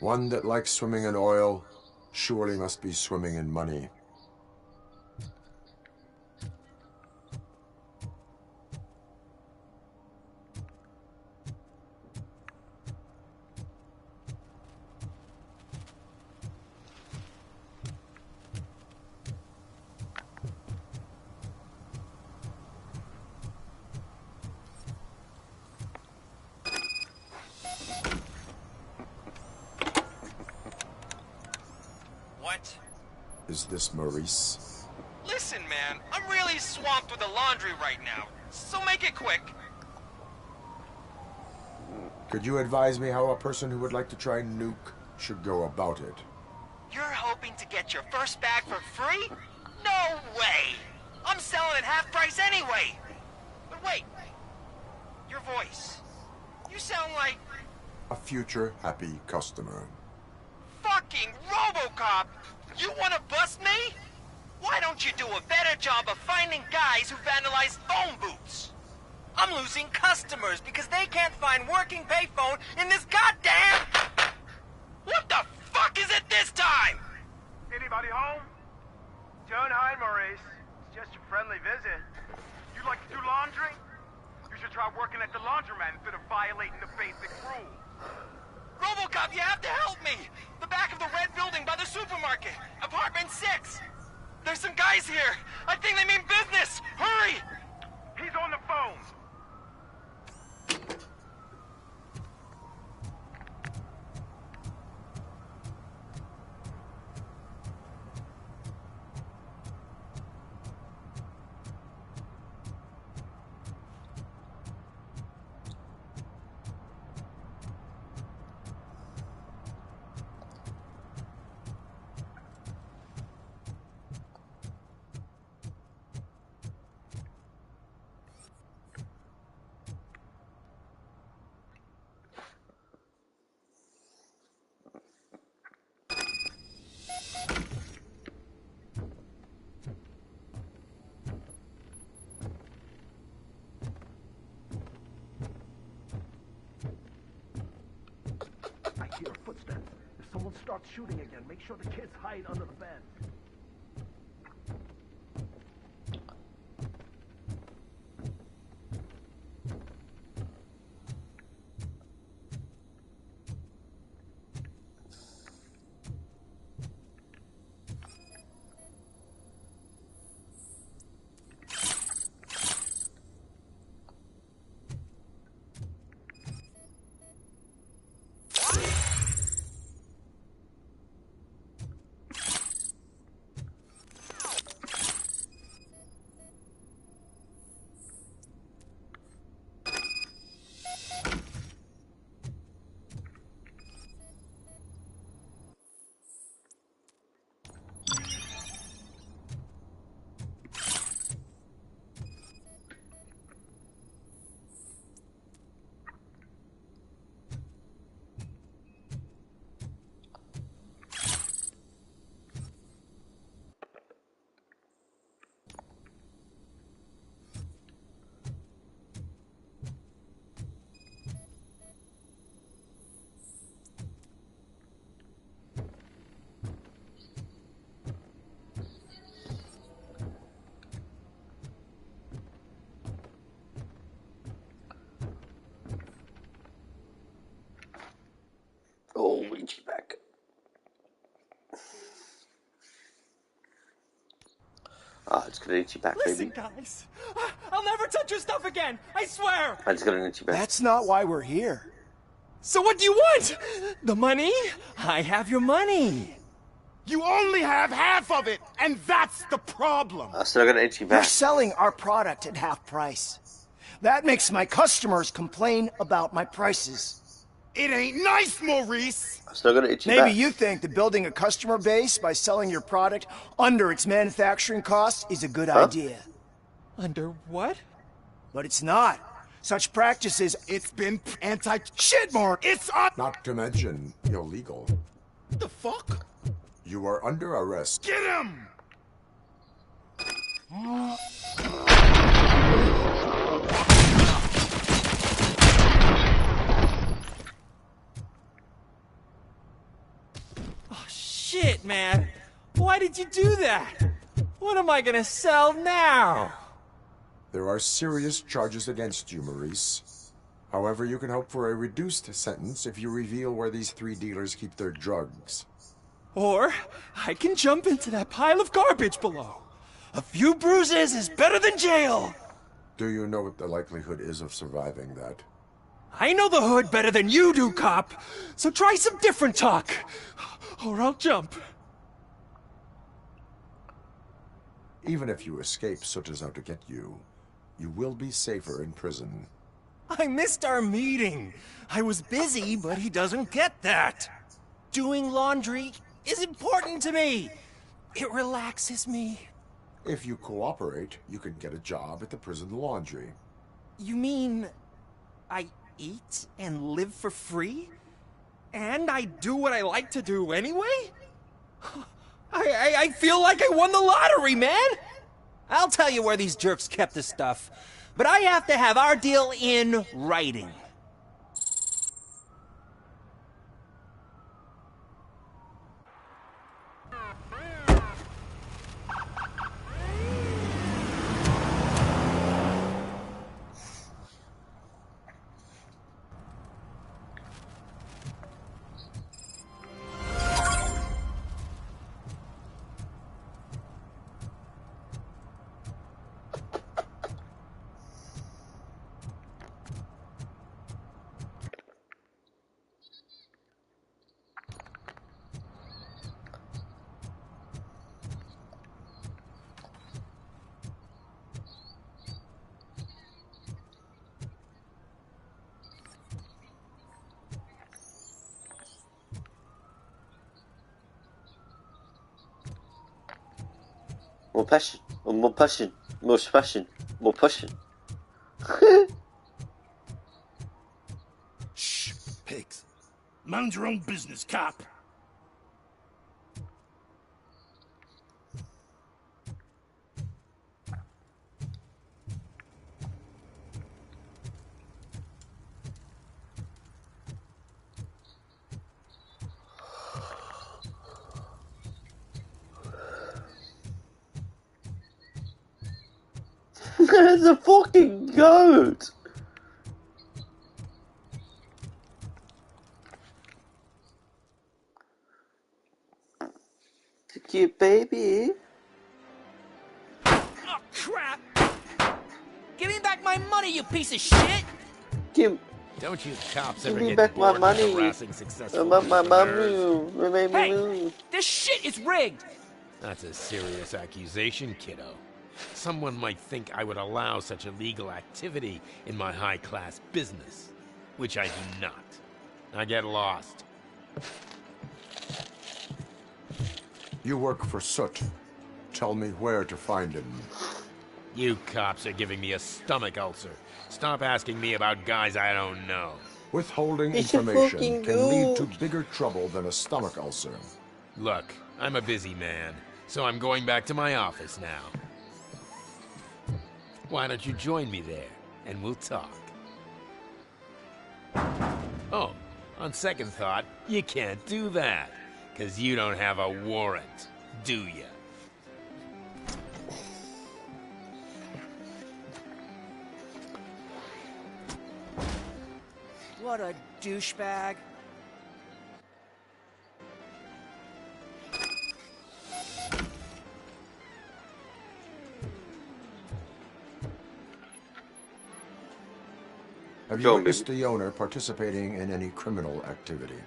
One that likes swimming in oil surely must be swimming in money. Is this Maurice? Listen, man, I'm really swamped with the laundry right now, so make it quick. Could you advise me how a person who would like to try Nuke should go about it? You're hoping to get your first bag for free? No way! I'm selling at half price anyway! But wait, your voice. You sound like... A future happy customer. Fucking Robocop! You wanna bust me? Why don't you do a better job of finding guys who vandalize phone booths? I'm losing customers because they can't find working payphone in this goddamn... What the fuck is it this time? Anybody home? Don't hide, Maurice. It's just a friendly visit. You like to do laundry? You should try working at the laundromat instead of violating the basic rules. Robocop, you have to help me! The back of the red building by the supermarket. Apartment 6. There's some guys here. I think they mean business. Hurry! He's on the phone. I hear footsteps. If someone starts shooting again, make sure the kids hide under the bed. Oh, reach back. It's gonna itchy back, Listen, baby. guys, I'll never touch your stuff again. I swear. It's gonna itchy back. That's not why we're here. So what do you want? The money? I have your money. You only have half of it, and that's the problem. Still gonna itchy You're back. selling our product at half price. That makes my customers complain about my prices. It ain't nice, Maurice! Still gonna itchy Maybe back. you think that building a customer base by selling your product under its manufacturing costs is a good idea. Under what? But it's not. Such practices... It's been anti-shit, Mark! It's Not to mention illegal. The fuck? You are under arrest. Get him! Oh, shit, man. Why did you do that? What am I gonna sell now? There are serious charges against you, Maurice. However, you can hope for a reduced sentence if you reveal where these 3 dealers keep their drugs. Or I can jump into that pile of garbage below. A few bruises is better than jail. Do you know what the likelihood is of surviving that? I know the hood better than you do, cop. So try some different talk. Or I'll jump. Even if you escape Soot is out to get you, you will be safer in prison. I missed our meeting. I was busy, but he doesn't get that. Doing laundry is important to me. It relaxes me. If you cooperate, you can get a job at the prison laundry. You mean I eat and live for free? And I do what I like to do anyway? I feel like I won the lottery, man! I'll tell you where these jerks kept the stuff, but I have to have our deal in writing. More passion, more passion, more passion, more passion. Shh, pigs. Mind your own business, cop. There's a fucking goat! It's a cute baby. Oh, crap! Give me back my money, you piece of shit! Don't you cops Give ever me get back my bored money. with harassing successful My entrepreneurs? money. Made me Hey, move. this shit is rigged! That's a serious accusation, kiddo. Someone might think I would allow such illegal activity in my high-class business, which I do not. I get lost. You work for Soot. Tell me where to find him. You cops are giving me a stomach ulcer. Stop asking me about guys I don't know. Withholding It's a information fucking can lead to goat. bigger trouble than a stomach ulcer. Look, I'm a busy man, so I'm going back to my office now. Why don't you join me there, and we'll talk. Oh, on second thought, you can't do that, 'cause you don't have a warrant, do ya? What a douchebag. Have you Go, witnessed the owner participating in any criminal activity?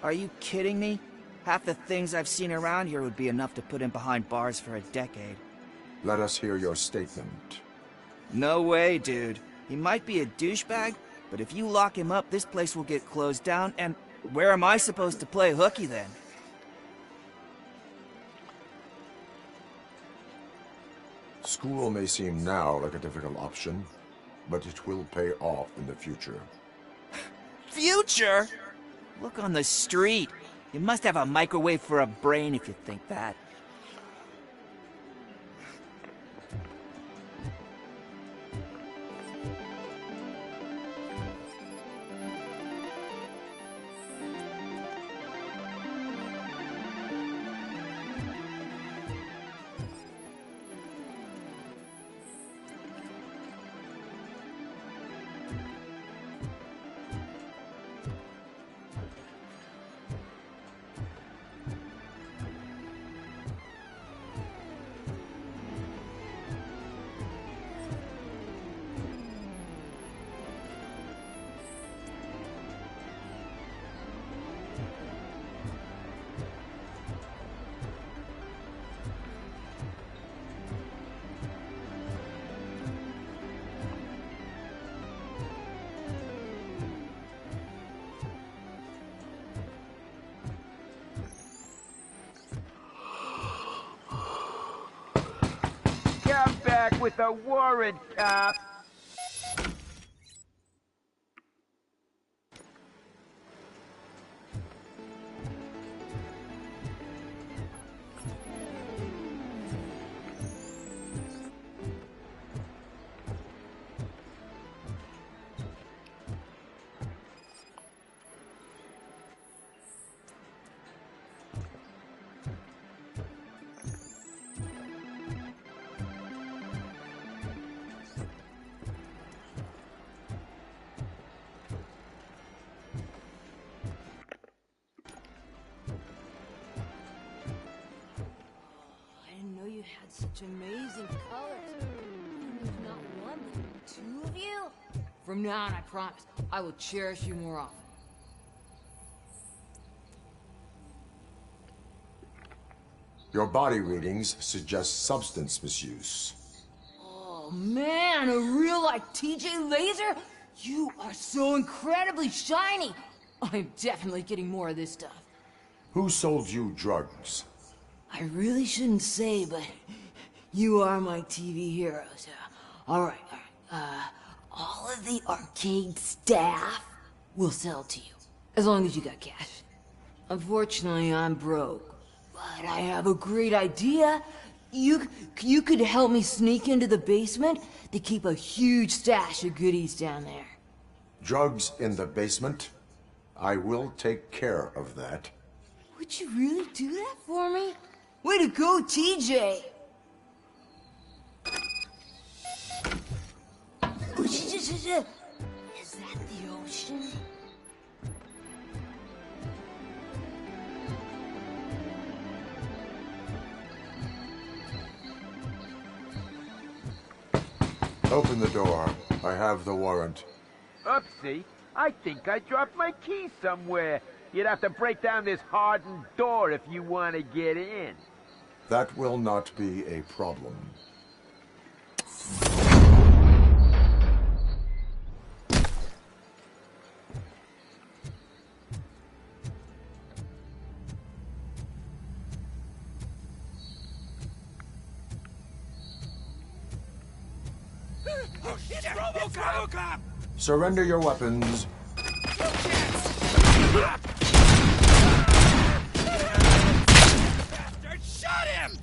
Are you kidding me? Half the things I've seen around here would be enough to put him behind bars for a decade. Let us hear your statement. No way, dude. He might be a douchebag, but if you lock him up, this place will get closed down, and where am I supposed to play hooky then? School may seem now like a difficult option, but it will pay off in the future. Future? Look on the street. You must have a microwave for a brain if you think that. with a warrant, cop. Had such amazing colors. There's not one, but two of you. From now on, I promise, I will cherish you more often. Your body readings suggest substance misuse. Oh man, a real like TJ Laser? You are so incredibly shiny. I'm definitely getting more of this stuff. Who sold you drugs? I really shouldn't say, but you are my TV heroes. All right. All of the arcade staff will sell to you, as long as you got cash. Unfortunately, I'm broke, but I have a great idea. You could help me sneak into the basement to keep a huge stash of goodies down there. Drugs in the basement? I will take care of that. Would you really do that for me? Way to go, TJ! Is that the ocean? Open the door. I have the warrant. Oopsie. I think I dropped my key somewhere. You'd have to break down this hardened door if you want to get in. That will not be a problem. It's Robocop! Surrender your weapons. Bastard, shot him!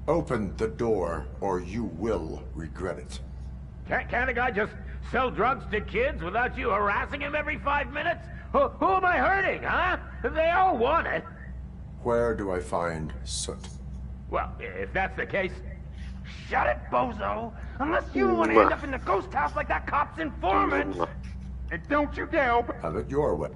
Open the door, or you will regret it. Can't a guy just sell drugs to kids without you harassing him every 5 minutes? Who am I hurting, huh? They all want it. Where do I find Soot? Well, if that's the case, shut it, bozo! Unless you don't want to end up in the ghost house like that cop's informant! And don't you dare open... Have it your way.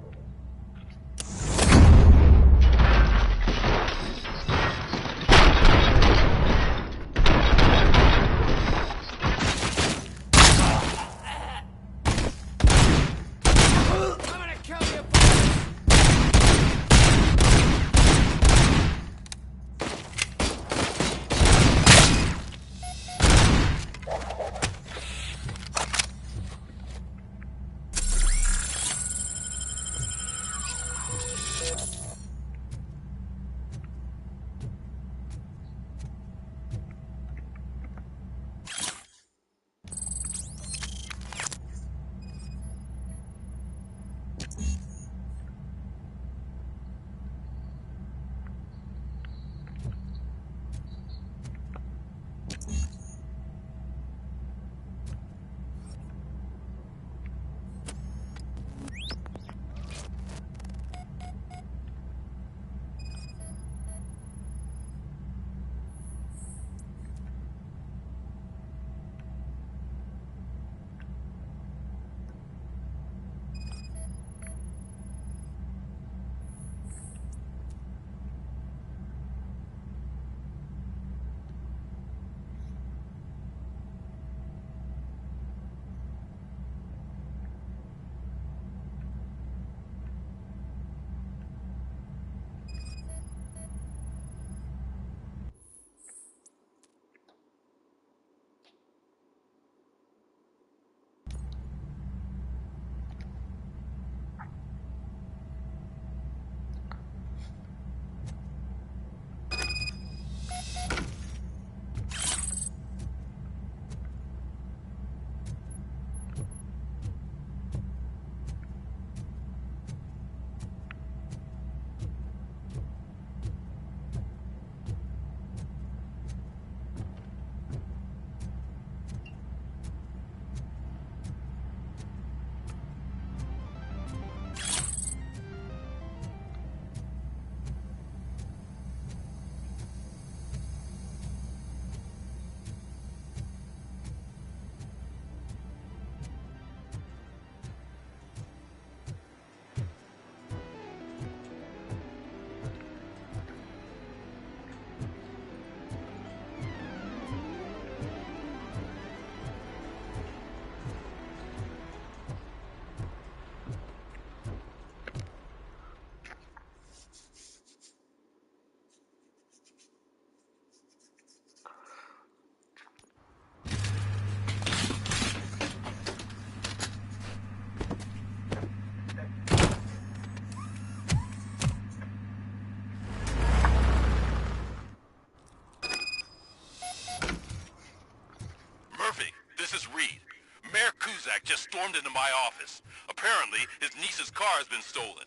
just stormed into my office. Apparently, his niece's car has been stolen.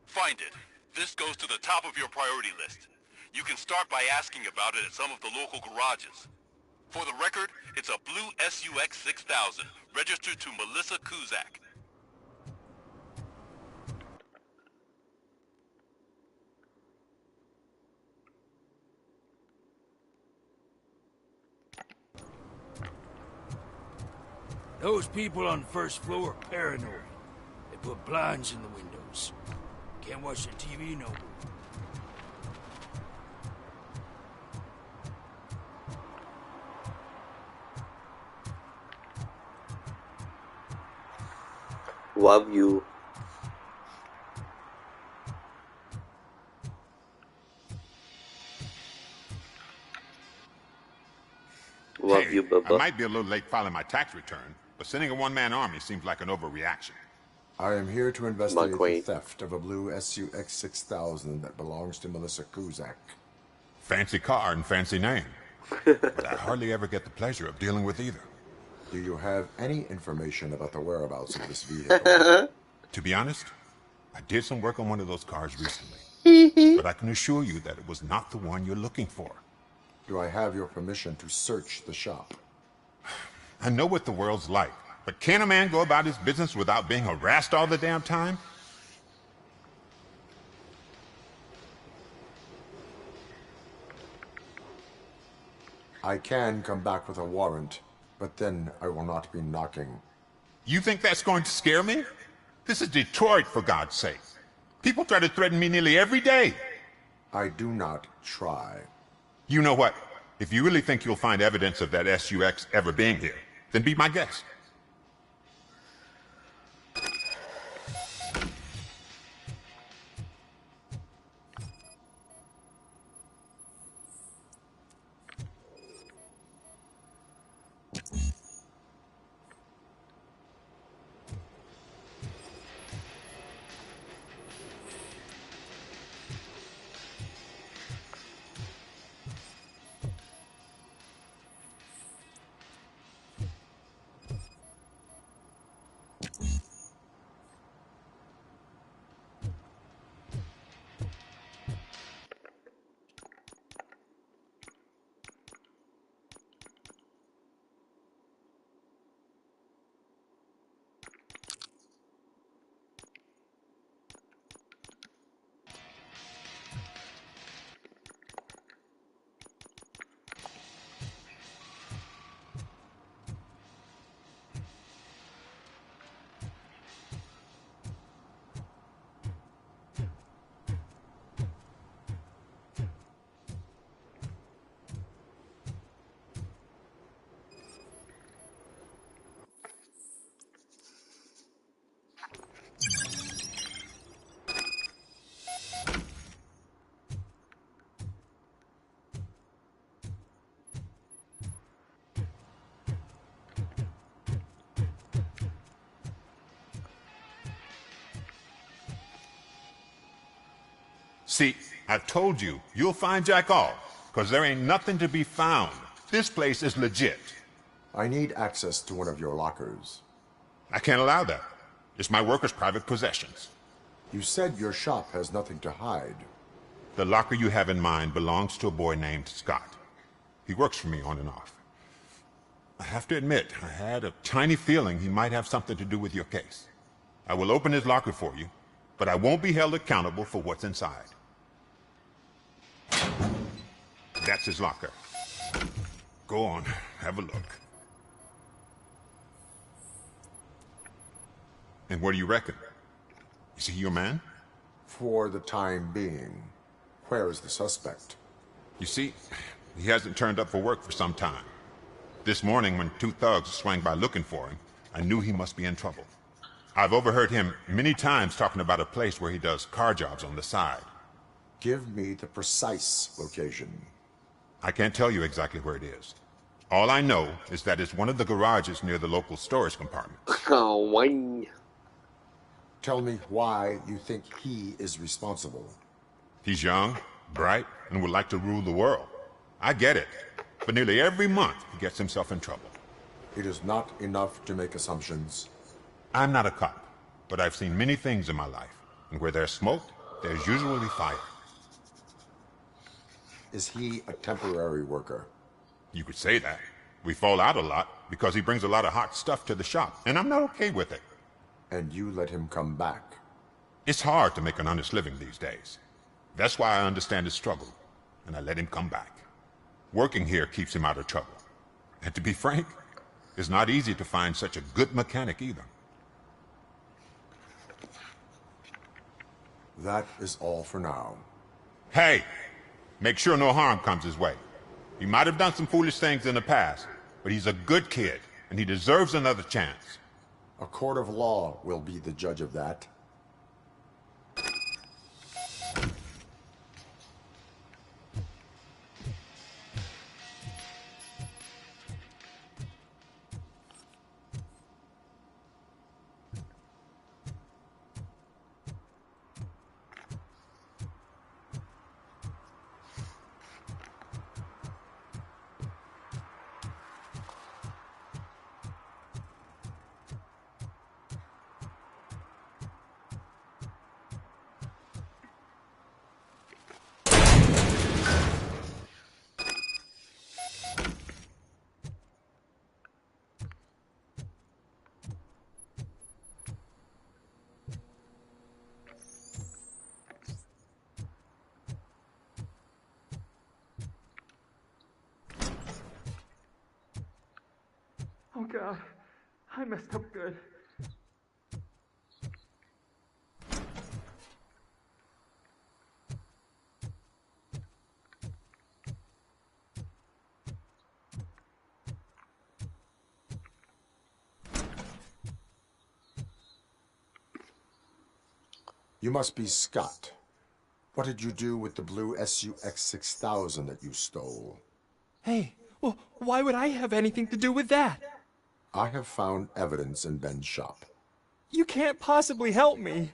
Find it. This goes to the top of your priority list. You can start by asking about it at some of the local garages. For the record, it's a blue SUX 6000, registered to Melissa Kuzak. Those people on the first floor are paranoid. They put blinds in the windows. Can't watch the TV no more. Love you. Love hey, you, Bubba. I might be a little late filing my tax return, but sending a one-man army seems like an overreaction. I am here to investigate the theft of a blue SUX 6000 that belongs to Melissa Kuzak. Fancy car and fancy name. But I hardly ever get the pleasure of dealing with either. Do you have any information about the whereabouts of this vehicle? To be honest, I did some work on one of those cars recently. But I can assure you that it was not the one you're looking for. Do I have your permission to search the shop? I know what the world's like, but can a man go about his business without being harassed all the damn time? I can come back with a warrant, but then I will not be knocking. You think that's going to scare me? This is Detroit, for God's sake. People try to threaten me nearly every day. I do not try. You know what? If you really think you'll find evidence of that SUX ever being here, then be my guest. See, I told you, you'll find Jack all, because there ain't nothing to be found. This place is legit. I need access to one of your lockers. I can't allow that. It's my workers' private possessions. You said your shop has nothing to hide. The locker you have in mind belongs to a boy named Scott. He works for me on and off. I have to admit, I had a tiny feeling he might have something to do with your case. I will open his locker for you, but I won't be held accountable for what's inside. That's his locker. Go on, have a look. And what do you reckon? Is he your man? For the time being. Where is the suspect? You see, he hasn't turned up for work for some time. This morning, when two thugs swang by looking for him, I knew he must be in trouble. I've overheard him many times talking about a place where he does car jobs on the side. Give me the precise location. I can't tell you exactly where it is. All I know is that it's one of the garages near the local storage compartment. Tell me why you think he is responsible. He's young, bright, and would like to rule the world. I get it. But nearly every month, he gets himself in trouble. It is not enough to make assumptions. I'm not a cop, but I've seen many things in my life. And where there's smoke, there's usually fire. Is he a temporary worker? You could say that. We fall out a lot because he brings a lot of hot stuff to the shop, and I'm not okay with it. And you let him come back? It's hard to make an honest living these days. That's why I understand his struggle, and I let him come back. Working here keeps him out of trouble. And to be frank, it's not easy to find such a good mechanic either. That is all for now. Hey! Make sure no harm comes his way. He might have done some foolish things in the past, but he's a good kid, and he deserves another chance. A court of law will be the judge of that. God. I messed up good. You must be Scott. What did you do with the blue SUX 6000 that you stole? Hey, well, why would I have anything to do with that? I have found evidence in Ben's shop. You can't possibly help me.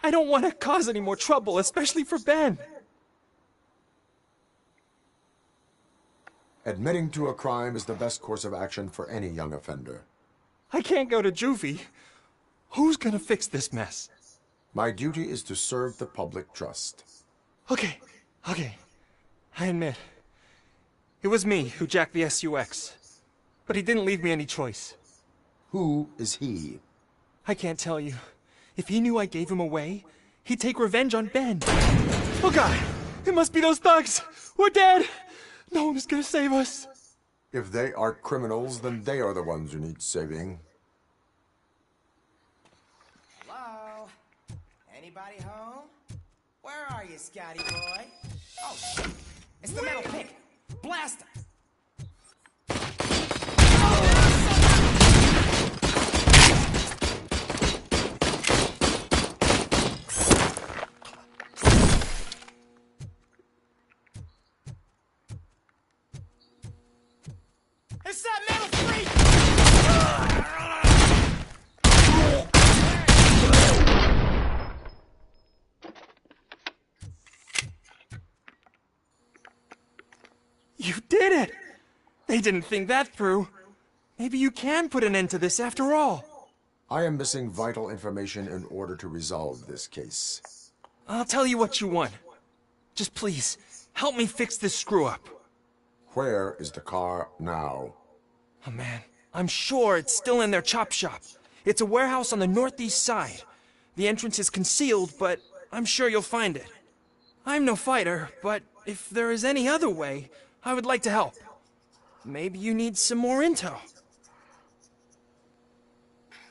I don't want to cause any more trouble, especially for Ben. Admitting to a crime is the best course of action for any young offender. I can't go to juvie. Who's gonna fix this mess? My duty is to serve the public trust. Okay. I admit. It was me who jacked the SUX. But he didn't leave me any choice. Who is he? I can't tell you. If he knew I gave him away, he'd take revenge on Ben. Oh God! It must be those thugs! We're dead! No one is gonna save us. If they are criminals, then they are the ones who need saving. Hello? Anybody home? Where are you, Scotty boy? Oh, shit! It's the metal pig! Blast him! It's that metal freak! You did it! They didn't think that through. Maybe you can put an end to this after all. I am missing vital information in order to resolve this case. I'll tell you what you want. Just please, help me fix this screw-up. Where is the car now? Oh man, I'm sure it's still in their chop shop. It's a warehouse on the northeast side. The entrance is concealed, but I'm sure you'll find it. I'm no fighter, but if there is any other way, I would like to help. Maybe you need some more intel.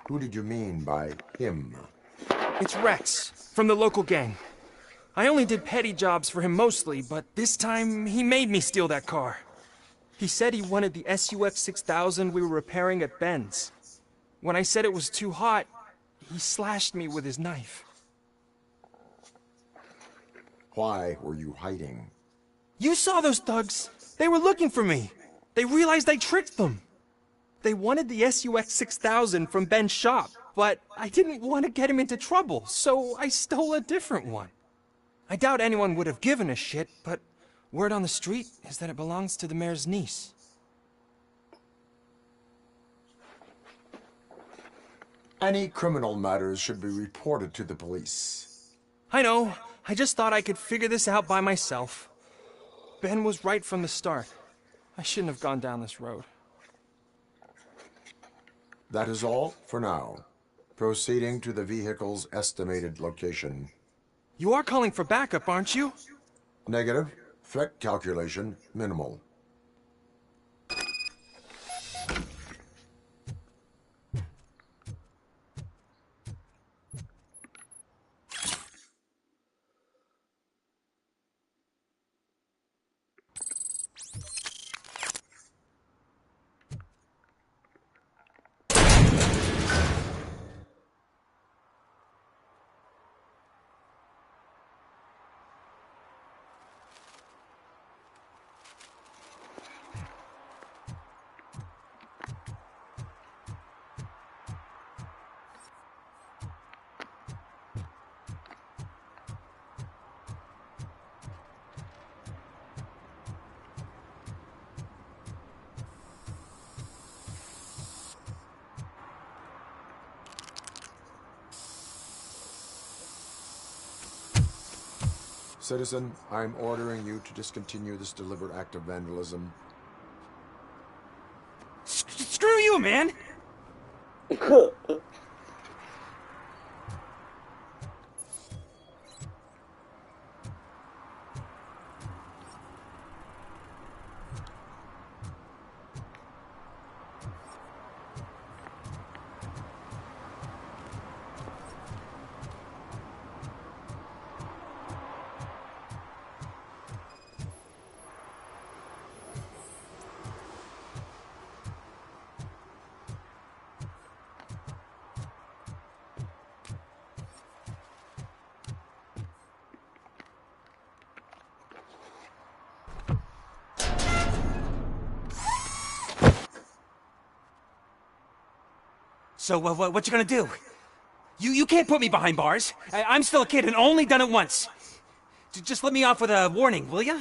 Who did you mean by him? It's Rex, from the local gang. I only did petty jobs for him mostly, but this time he made me steal that car. He said he wanted the SUX 6000 we were repairing at Ben's. When I said it was too hot, he slashed me with his knife. Why were you hiding? You saw those thugs. They were looking for me. They realized I tricked them. They wanted the SUX 6000 from Ben's shop, but I didn't want to get him into trouble, so I stole a different one. I doubt anyone would have given a shit, but word on the street is that it belongs to the mayor's niece. Any criminal matters should be reported to the police. I know. I just thought I could figure this out by myself. Ben was right from the start. I shouldn't have gone down this road. That is all for now. Proceeding to the vehicle's estimated location. You are calling for backup, aren't you? Negative. Threat calculation minimal. Citizen, I'm ordering you to discontinue this deliberate act of vandalism. Screw you, man! So, what you gonna do? You can't put me behind bars. I'm still a kid and only done it once. Just let me off with a warning, will ya?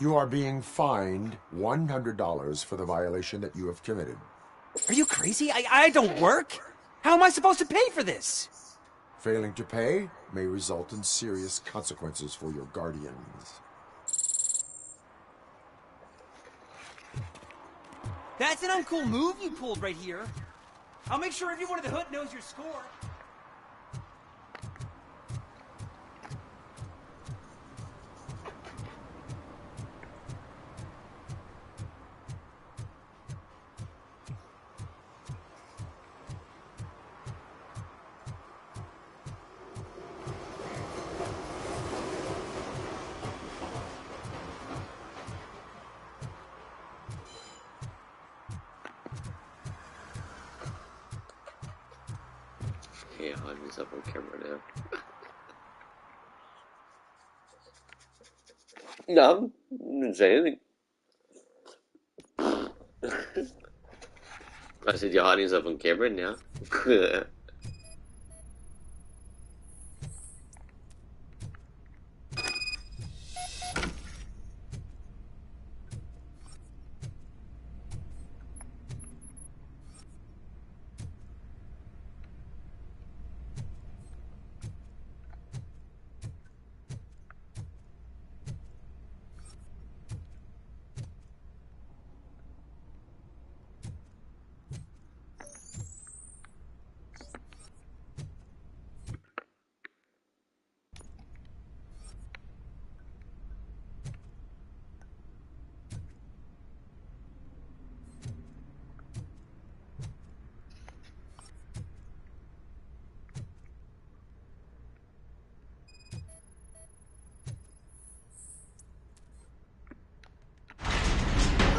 You are being fined $100 for the violation that you have committed. Are you crazy? I don't work. How am I supposed to pay for this? Failing to pay may result in serious consequences for your guardians. That's an uncool move you pulled right here. I'll make sure everyone in the hood knows your score. Yeah, hiding himself on camera now. No, I didn't say anything. I said you're hiding yourself on camera now.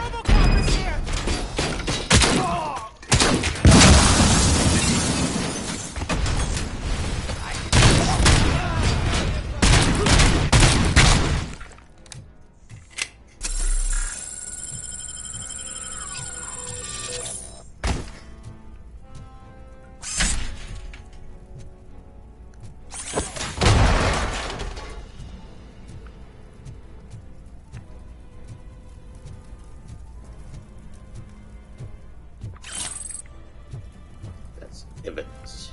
Robocop is here! That's evidence.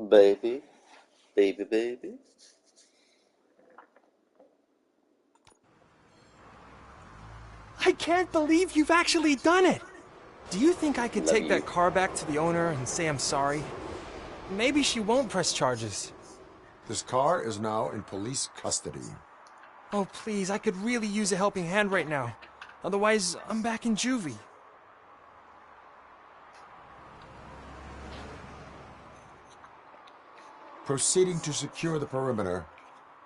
Baby. Baby, baby. I can't believe you've actually done it! Do you think I could Love take you. that car back to the owner and say I'm sorry? Maybe she won't press charges. This car is now in police custody. Oh, please, I could really use a helping hand right now. Otherwise, I'm back in juvie. Proceeding to secure the perimeter.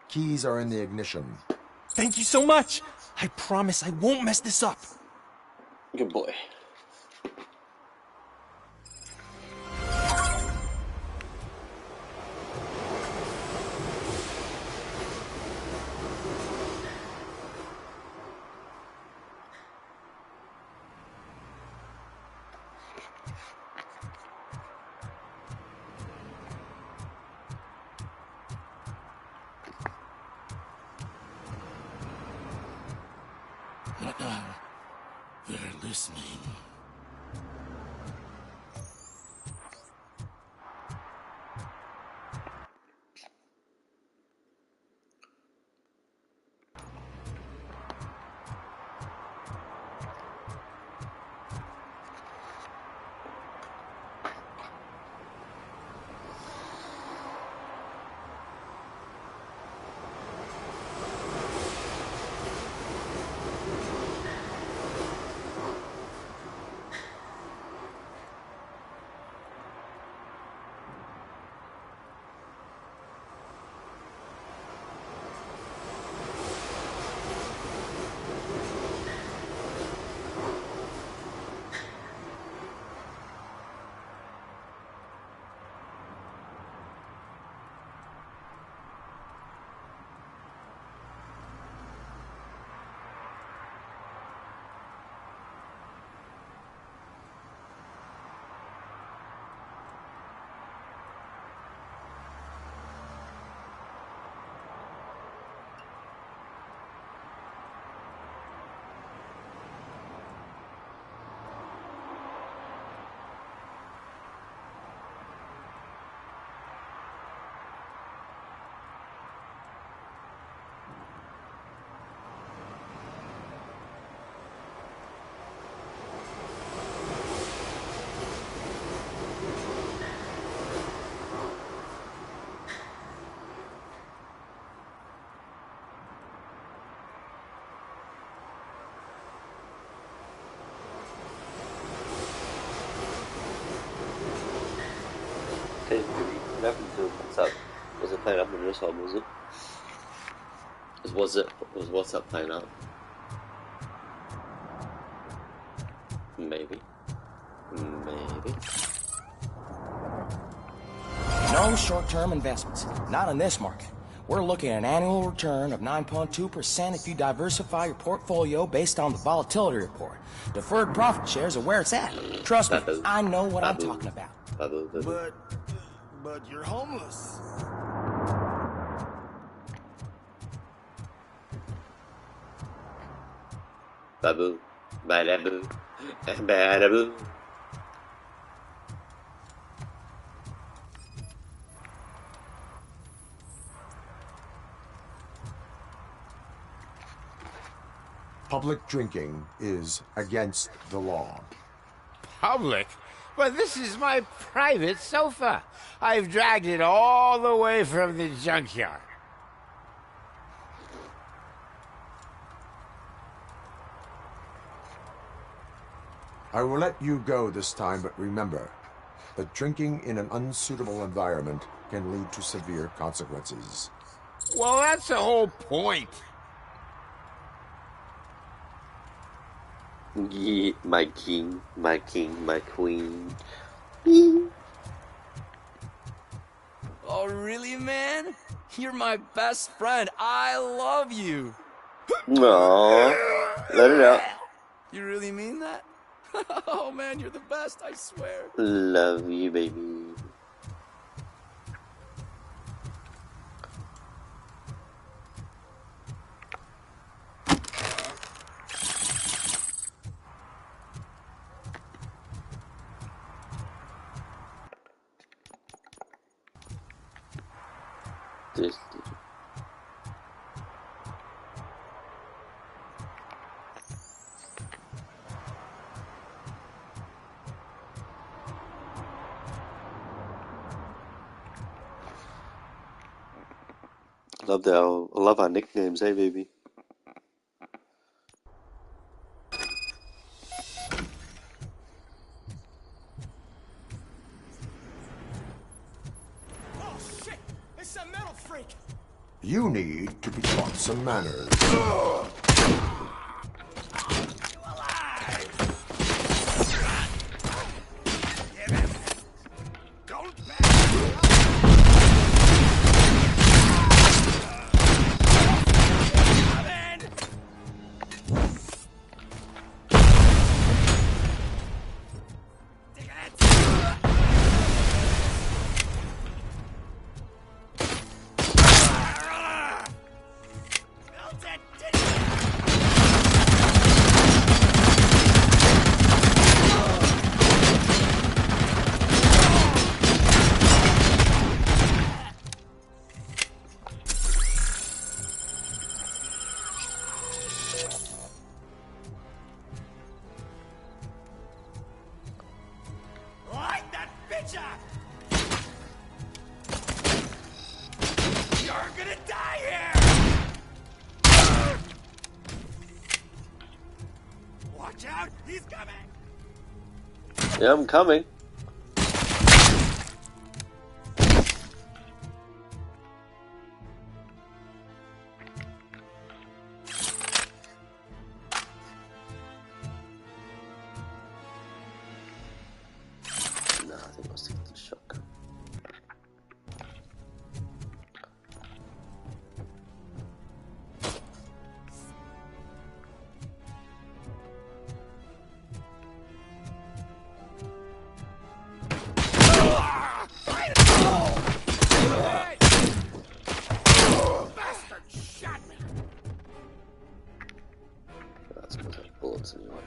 Keys are in the ignition. Thank you so much! I promise I won't mess this up. Good boy. They're listening. What happened to WhatsApp? Was it playing up in this one, was it? Was WhatsApp playing up? Maybe. Maybe. No short-term investments. Not in this market. We're looking at an annual return of 9.2% if you diversify your portfolio based on the volatility report. Deferred profit shares are where it's at. Trust me, I know what I'm talking about. But you're homeless. Babu. Badabu. Badabu. Public drinking is against the law. Public? But this is my private sofa. I've dragged it all the way from the junkyard. I will let you go this time, but remember that drinking in an unsuitable environment can lead to severe consequences. Well, that's the whole point. Yeah, my king, my queen. Oh, really, man? You're my best friend. I love you. Aww, let it out. You really mean that? Oh, man, you're the best, I swear. Love you, baby. This. Love our nicknames, hey baby. Oh shit! It's a metal freak! You need to be taught some manners. Light that bitch up! You're gonna die here! Watch out, he's coming! Yeah, I'm coming. Nah, I think I'll stick to the shotgun. Bastard shot me! That's because I have bullets anyway.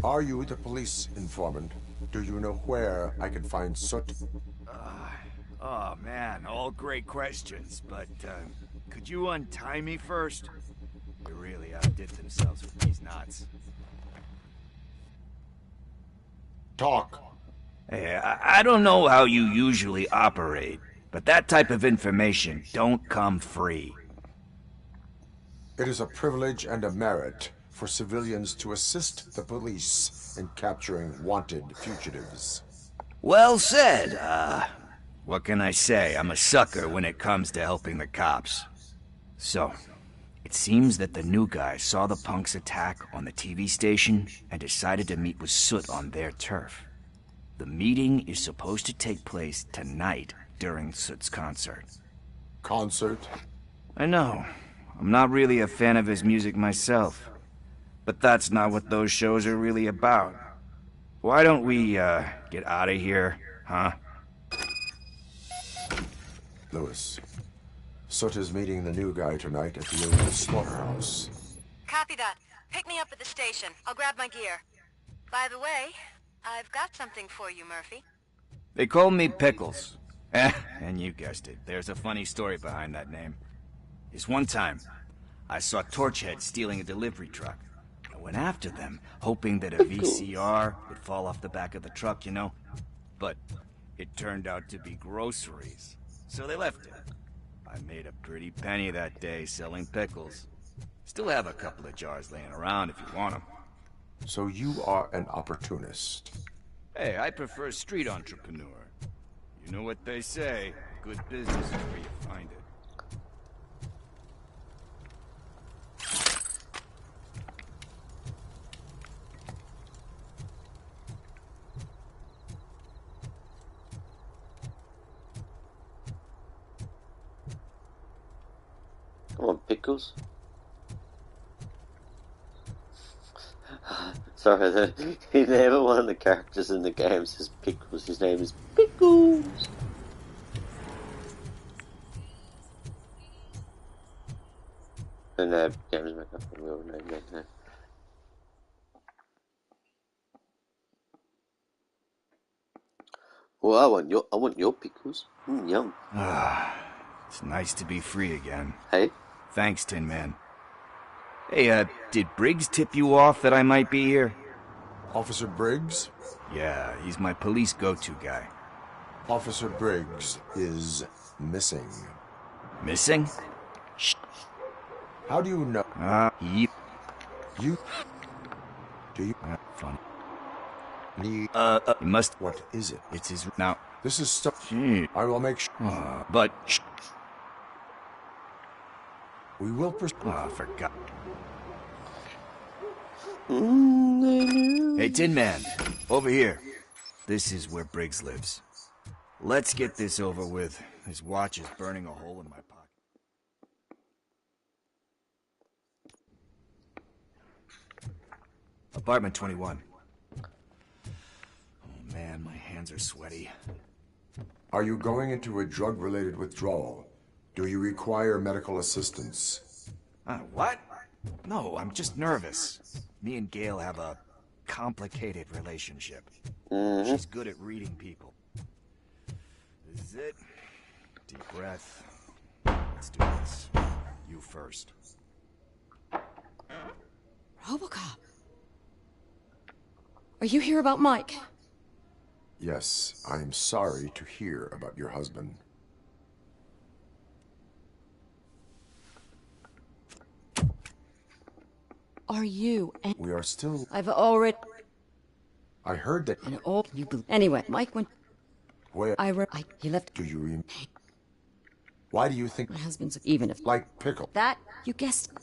Are you the police informant? Do you know where I can find Soot? Oh man, all great questions, but could you untie me first? They really outdid themselves with these knots. Talk. Hey, I don't know how you usually operate, but that type of information don't come free. It is a privilege and a merit for civilians to assist the police in capturing wanted fugitives. Well said. What can I say? I'm a sucker when it comes to helping the cops. So, it seems that the new guy saw the punks attack on the TV station and decided to meet with Soot on their turf. The meeting is supposed to take place tonight during Soot's concert. Concert? I know. I'm not really a fan of his music myself. But that's not what those shows are really about. Why don't we, get out of here, huh? Lewis, Soot is meeting the new guy tonight at the old slaughterhouse. Copy that. Pick me up at the station. I'll grab my gear. By the way, I've got something for you, Murphy. They call me Pickles. And you guessed it. There's a funny story behind that name. This one time, I saw Torchhead stealing a delivery truck. I went after them, hoping that a VCR would fall off the back of the truck, you know? But it turned out to be groceries. So they left it. I made a pretty penny that day selling pickles. Still have a couple of jars laying around if you want them. So you are an opportunist. Hey, I prefer street entrepreneur. You know what they say, good business is where you find it. Come on, Pickles. Sorry, the name of one of the characters in the game says Pickles. His name is Pickles. And games make up a real name right now. Well, I want your pickles. Yum. It's nice to be free again. Hey? Thanks, Tin Man. Hey, did Briggs tip you off that I might be here? Officer Briggs? Yeah, he's my police go-to guy. Officer Briggs is missing. Missing? Shh. How do you know? You... Do you... Fun. Need... You must... What is it? It's his... Now... This is stuff... I will make sure... but... We will pursue... Oh, I forgot. Hey, Tin Man. Over here. This is where Briggs lives. Let's get this over with. His watch is burning a hole in my pocket. Apartment 21. Oh man, my hands are sweaty. Are you going into a drug-related withdrawal? Do you require medical assistance? What? No, I'm just nervous. Me and Gail have a complicated relationship. She's good at reading people. This is it. Deep breath. Let's do this. You first. Robocop. Are you here about Mike? Yes, I am sorry to hear about your husband. Are you? We are still... I've already... I heard that... And all you believe... Anyway, Mike went... Where... He left... Do you Why do you think... My husband's even if... Like Pickle. That, you guessed...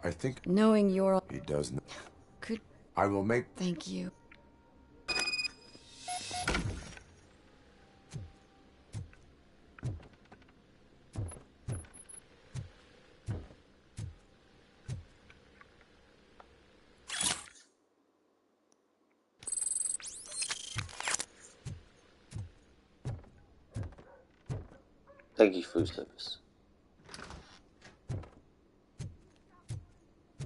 I think... Knowing you're... He doesn't... Could... I will make... Thank you. Thank you for your service.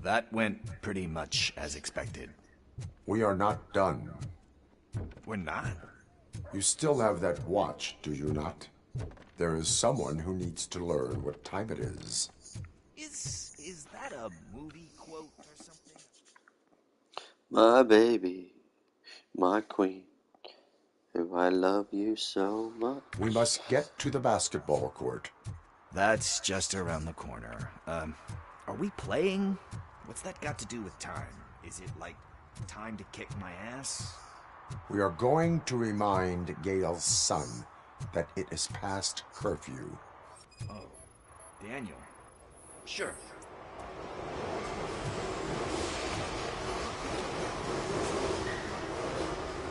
That went pretty much as expected. We are not done. We're not? You still have that watch, do you not? There is someone who needs to learn what time it is. Is that a movie quote or something? My baby, my queen, who I love you so much. We must get to the basketball court. That's just around the corner. Are we playing? What's that got to do with time? Is it like time to kick my ass? We are going to remind Gail's son that it is past curfew. Oh, Daniel. Sure.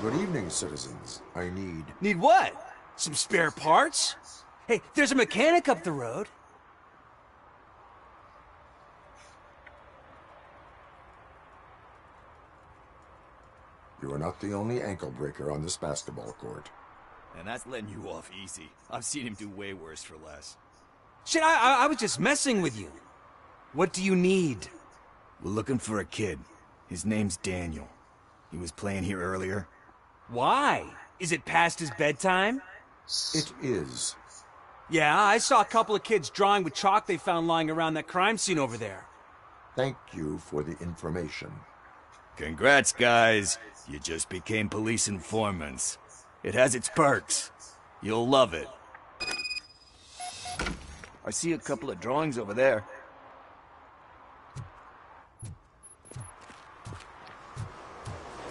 Good evening, citizens. I need... Need what? Some spare parts? Hey, there's a mechanic up the road. You are not the only ankle breaker on this basketball court. And that's letting you off easy. I've seen him do way worse for less. Shit, I was just messing with you. What do you need? We're looking for a kid. His name's Daniel. He was playing here earlier. Why? Is it past his bedtime? It is. Yeah, I saw a couple of kids drawing with chalk they found lying around that crime scene over there. Thank you for the information. Congrats, guys. You just became police informants. It has its perks. You'll love it. I see a couple of drawings over there.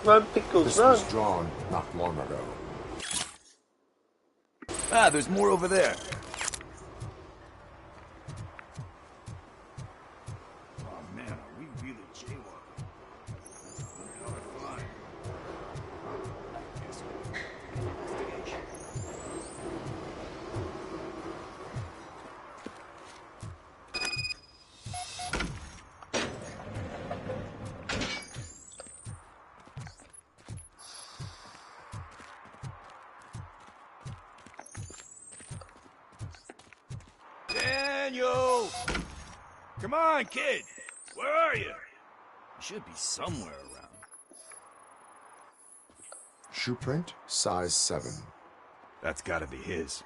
Run, Pickles, this run! was drawn not long ago. Ah, there's more over there. Oh man, are we really jaywalking? Wonder how to fly. Yes, investigation. Daniel! Come on, kid! Where are you? You should be somewhere around. Shoe print, size 7. That's gotta be his.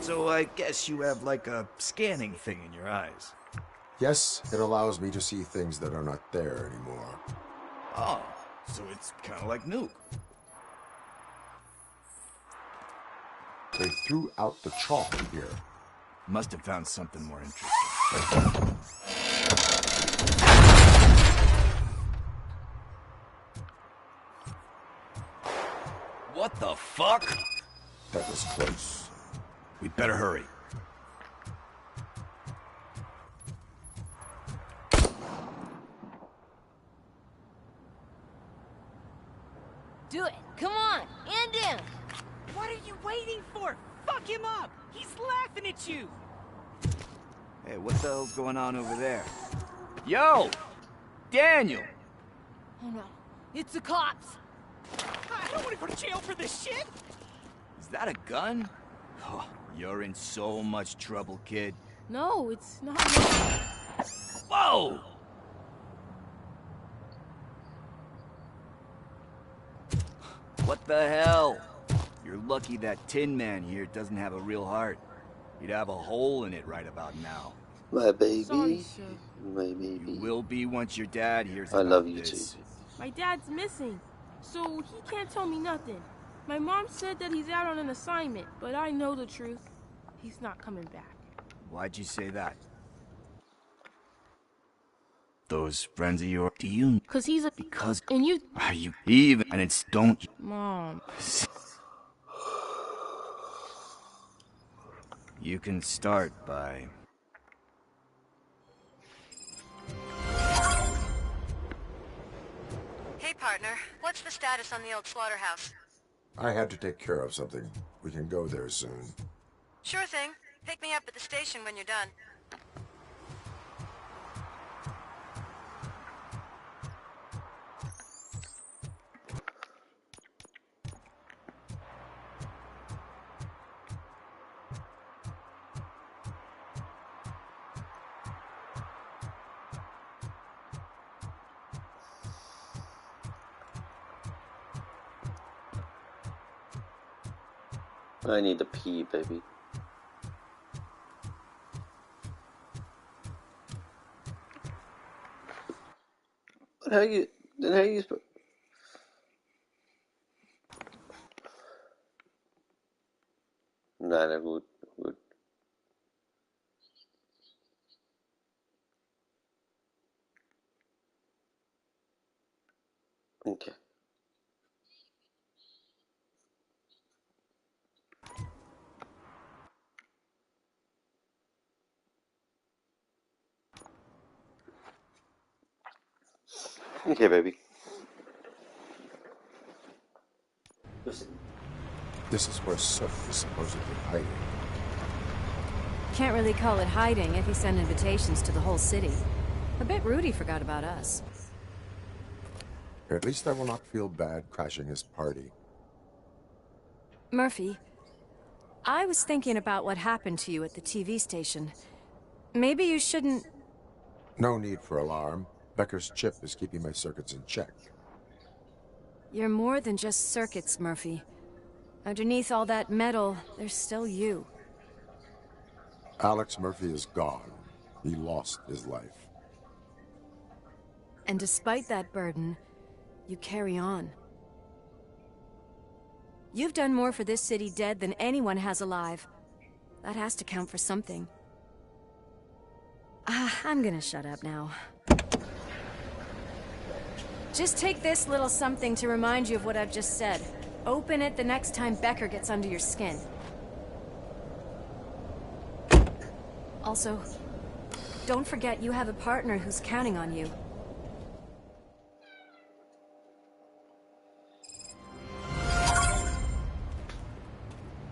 So I guess you have like a scanning thing in your eyes. Yes, it allows me to see things that are not there anymore. Oh, so it's kind of like Nuke. They threw out the chalk here. Must have found something more interesting. What the fuck? That was close. We'd better hurry. Do it. Come on. And in. What are you waiting for? Fuck him up! He's laughing at you! Hey, what the hell's going on over there? Yo! Daniel! Oh no. It's the cops. I don't want to go to jail for this shit! Is that a gun? Oh, you're in so much trouble, kid. No, it's not. Whoa! What the hell? You're lucky that Tin Man here doesn't have a real heart. He'd have a hole in it right about now. My baby. Sorry, sir. My baby. You will be once your dad hears I about love you this. too. My dad's missing, so he can't tell me nothing. My mom said that he's out on an assignment, but I know the truth. He's not coming back. Why'd you say that? Those friends of yours, do you... Cause he's a... Because... And you... Are you even... And it's... Don't... Mom... You can start by... Hey, partner. What's the status on the old slaughterhouse? I had to take care of something. We can go there soon. Sure thing. Pick me up at the station when you're done. I need to pee, baby. But how you... Then how you... Nah, na gut, gut. Okay. Okay, baby. This is where Soot is supposedly hiding. Can't really call it hiding if he sent invitations to the whole city. A bit rude he forgot about us. At least I will not feel bad crashing his party. Murphy, I was thinking about what happened to you at the TV station. Maybe you shouldn't... No need for alarm. Becker's chip is keeping my circuits in check. You're more than just circuits, Murphy. Underneath all that metal, there's still you. Alex Murphy is gone. He lost his life. And despite that burden, you carry on. You've done more for this city dead than anyone has alive. That has to count for something. I'm gonna shut up now. Just take this little something to remind you of what I've just said. Open it the next time Becker gets under your skin. Also, don't forget you have a partner who's counting on you.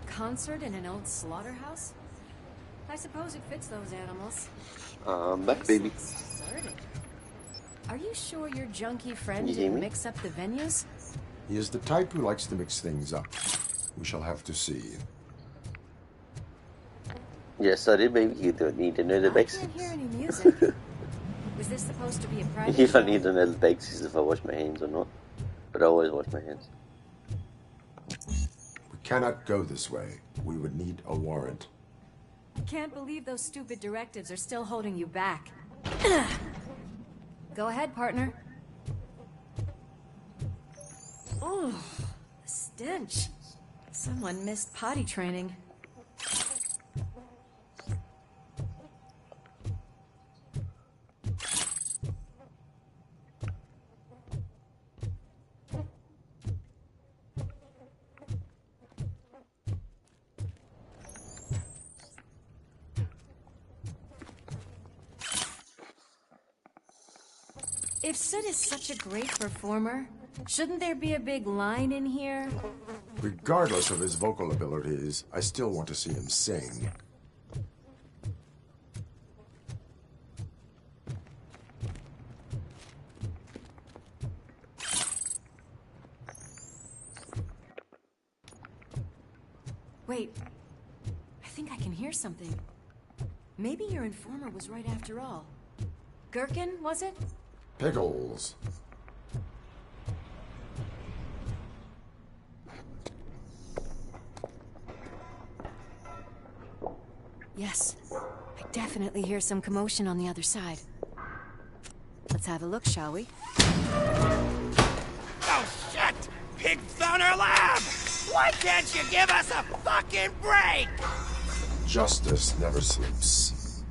Concert in an old slaughterhouse? I suppose it fits those animals. Back, baby. Deserted. Are you sure your junkie friend You hear didn't me? mix up the venues? He is the type who likes to mix things up. We shall have to see. Yes, sorry, baby. You don't need to know the I basics. can't hear any music. Was this supposed to be a private You don't show? need to know the basics if I wash my hands or not. But I always wash my hands. We cannot go this way. We would need a warrant. I can't believe those stupid directives are still holding you back. Go ahead, partner. Oh, the stench. Someone missed potty training. If Sid is such a great performer, shouldn't there be a big line in here? Regardless of his vocal abilities, I still want to see him sing. Wait, I think I can hear something. Maybe your informer was right after all. Gherkin, was it? Pickles. Yes, I definitely hear some commotion on the other side. Let's have a look, shall we? Oh, shit! Pigs on our lab! Why can't you give us a fucking break? Justice never sleeps.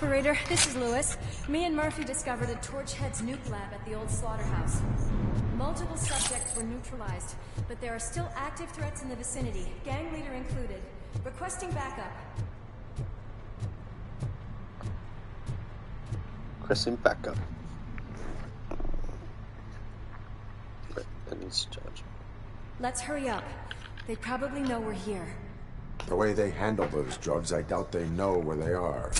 Operator, this is Lewis. Me and Murphy discovered a Torchhead's nuke lab at the old slaughterhouse. Multiple subjects were neutralized, but there are still active threats in the vicinity, gang leader included. Requesting backup. Requesting backup. Let's hurry up. They probably know we're here. The way they handle those drugs, I doubt they know where they are.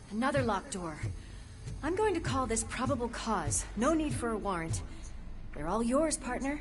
Another locked door. I'm going to call this probable cause. No need for a warrant. They're all yours, partner.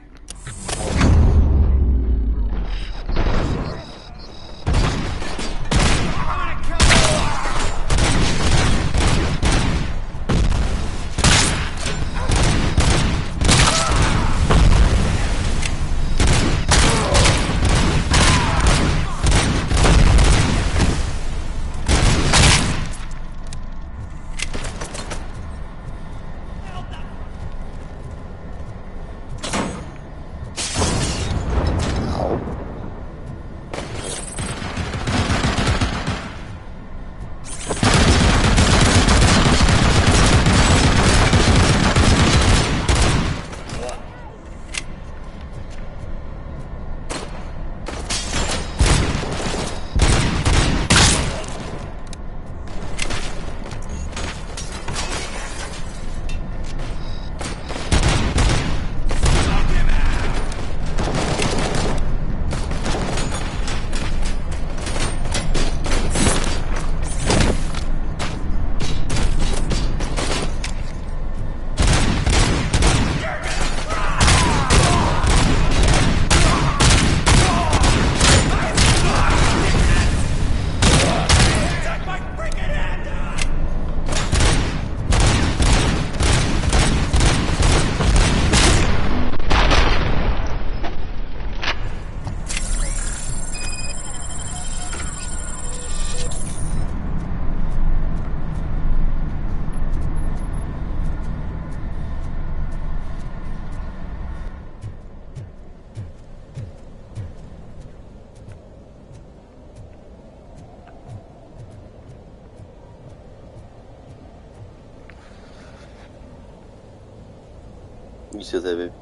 You still there, babe?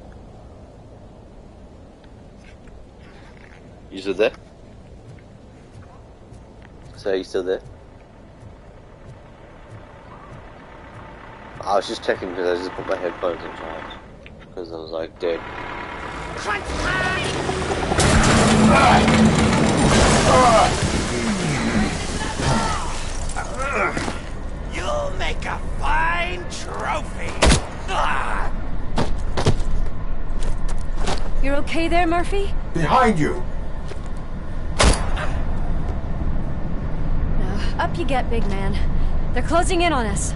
You still there? So are you still there? I was just checking because I just put my headphones in charge. Because I was like, dude. You'll make a fine trophy. You're okay there, Murphy? Behind you! Up you get, big man. They're closing in on us.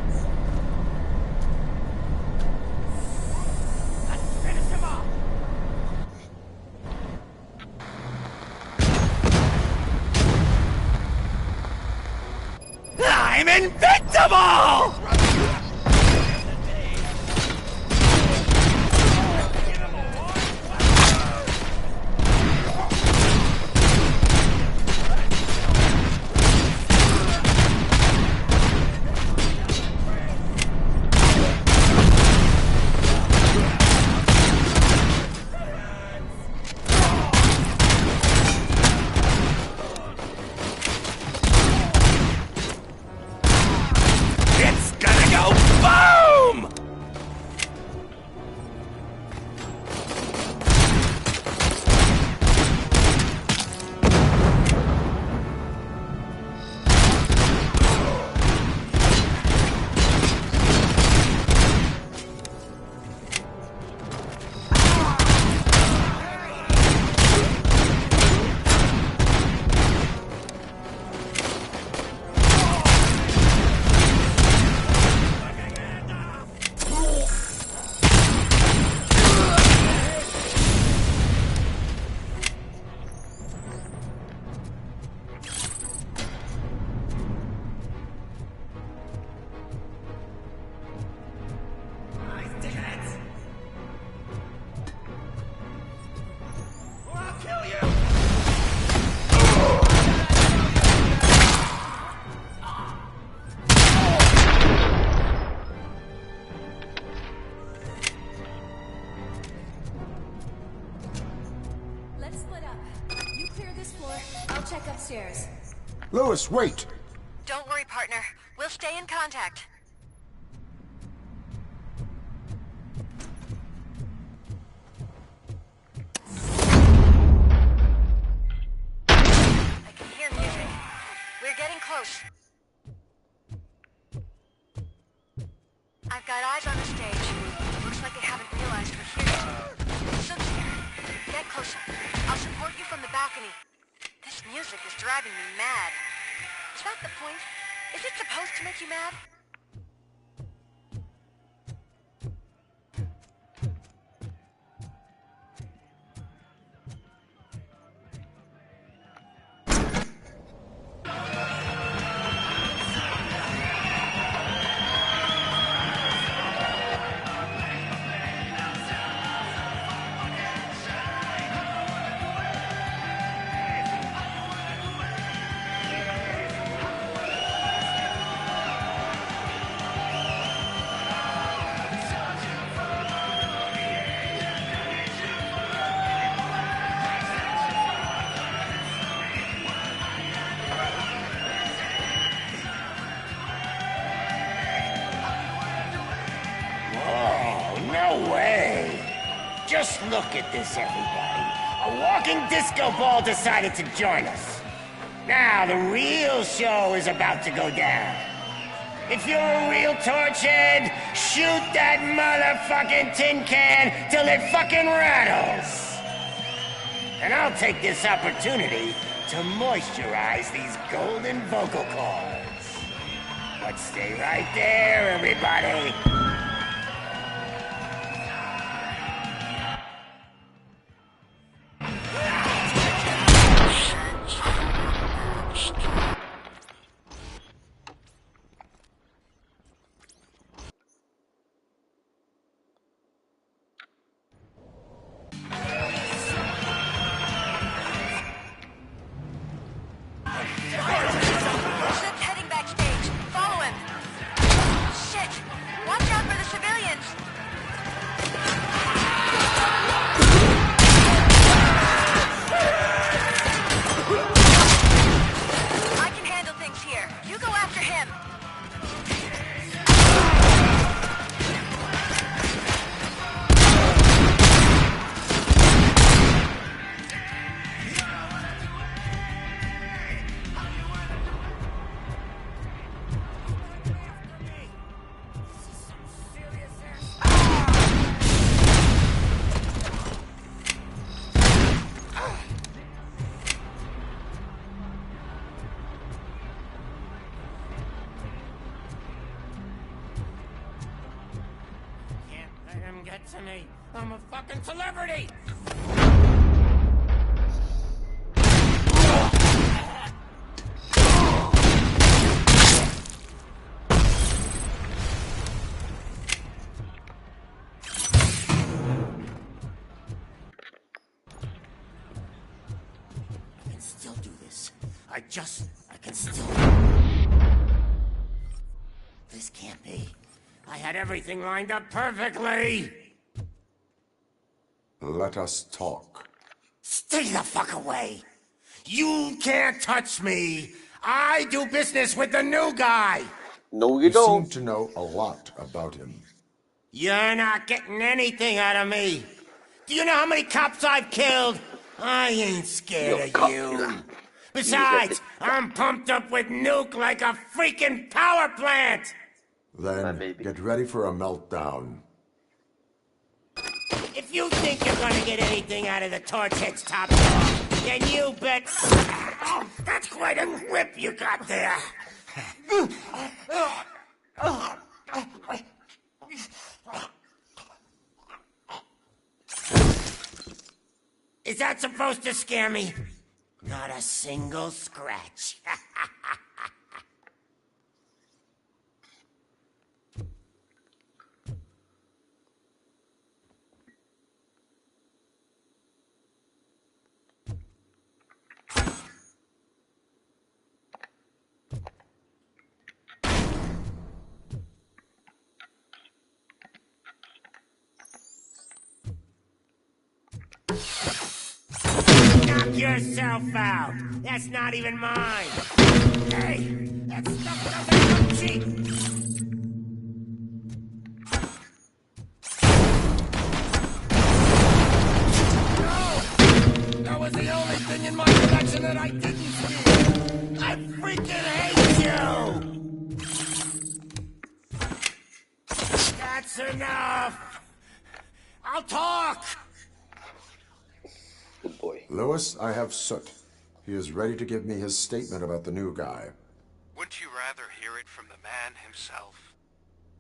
I'm invincible! It's Let's split up. You clear this floor, I'll check upstairs. Lewis, wait! Don't worry, partner. We'll stay in contact. I can hear music. We're getting close. I've got eyes on the stage. Looks like they haven't realized we're here yet. Sook's here. Get closer. I'll support you from the balcony. This music is driving me mad. Is that the point? Is it supposed to make you mad? No way! Just look at this, everybody. A walking disco ball decided to join us. Now, the real show is about to go down. If you're a real torchhead, shoot that motherfucking tin can till it fucking rattles. And I'll take this opportunity to moisturize these golden vocal cords. But stay right there, everybody. Zip's heading backstage. Follow him. Shit! Watch out for the civilians! I can handle things here. You go after him. Can't let him get to me. I'm a fucking celebrity! I can still do this. I can still... This can't be. I had everything lined up perfectly! Let us talk. Stay the fuck away! You can't touch me! I do business with the new guy! No, You seem to know a lot about him. You're not getting anything out of me! Do you know how many cops I've killed? I ain't scared of you. Besides, I'm pumped up with nuke like a freaking power plant! Then get ready for a meltdown. If you think you're gonna get anything out of the Torchhead's top dog, then you bet... Oh, that's quite a grip you got there! Is that supposed to scare me? Not a single scratch. yourself out. That's not even mine. Hey, that stuff doesn't come cheap. No! That was the only thing in my collection that I didn't steal! I freaking hate you! That's enough! I'll talk! Good boy. Lewis, I have Soot. He is ready to give me his statement about the new guy. Wouldn't you rather hear it from the man himself?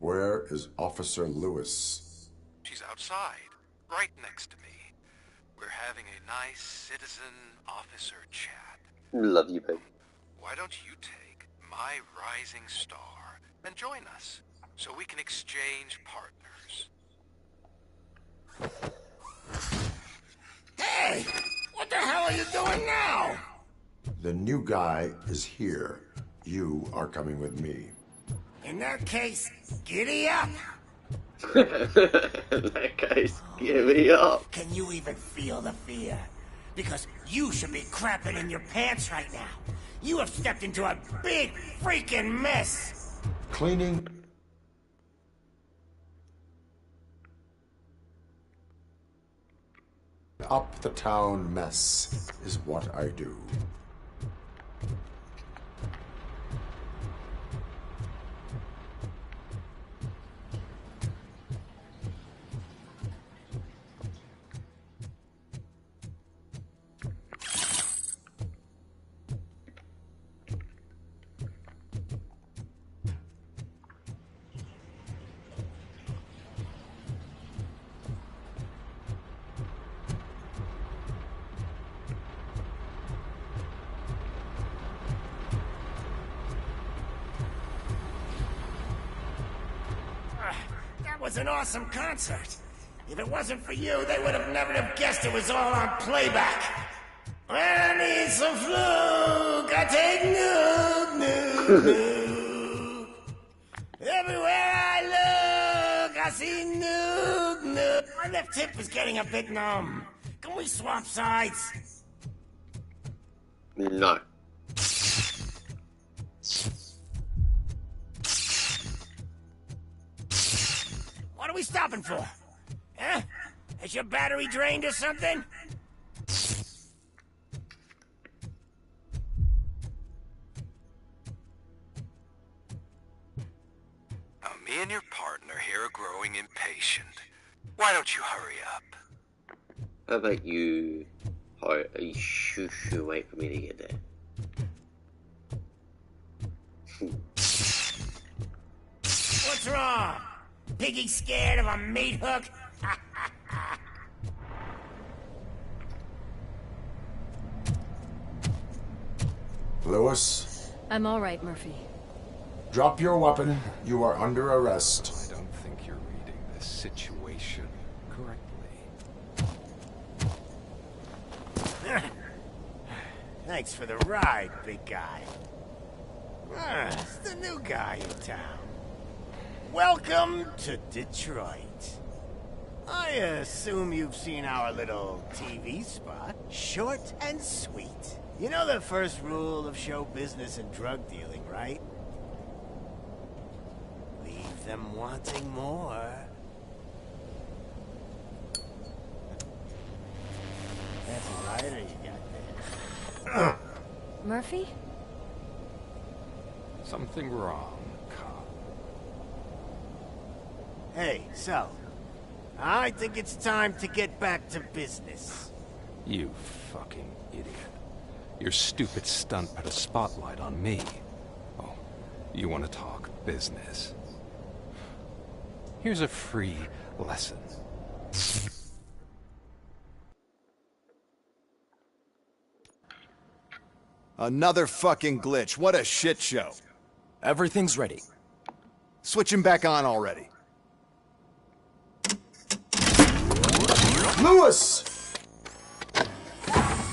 Where is Officer Lewis? She's outside, right next to me. We're having a nice citizen-officer chat. Love you, babe. Why don't you take my rising star and join us, so we can exchange partners? Hey! What the hell are you doing now? The new guy is here. You are coming with me. In that case, giddy up! That guy's giddy up. Can you even feel the fear? Because you should be crapping in your pants right now. You have stepped into a big freaking mess! Cleaning. Up the town mess is what I do. That was an awesome concert. If it wasn't for you, they would have never have guessed it was all on playback. When I need some fluke, I take nuke, nuke, nuke. Everywhere I look, I see nuke, nuke. My left hip is getting a bit numb. Can we swap sides? No. What are we stopping for? Huh? Is your battery drained or something? Now, me and your partner here are growing impatient. Why don't you hurry up? How about you... shoo wait for me to get there. What's wrong? Piggy scared of a meat hook? Lewis, I'm all right, Murphy. drop your weapon. You are under arrest. I don't think you're reading this situation correctly. Thanks for the ride, big guy. It's the new guy in town. Welcome to Detroit. I assume you've seen our little TV spot. Short and sweet. You know the first rule of show business and drug dealing, right? Leave them wanting more. That's a lighter you got there. Murphy? Something wrong, cop. Hey, so, I think it's time to get back to business. You fucking idiot. Your stupid stunt put a spotlight on me. Oh, you want to talk business? Here's a free lesson. Another fucking glitch. What a shit show. Everything's ready. Switch him back on already. Lewis!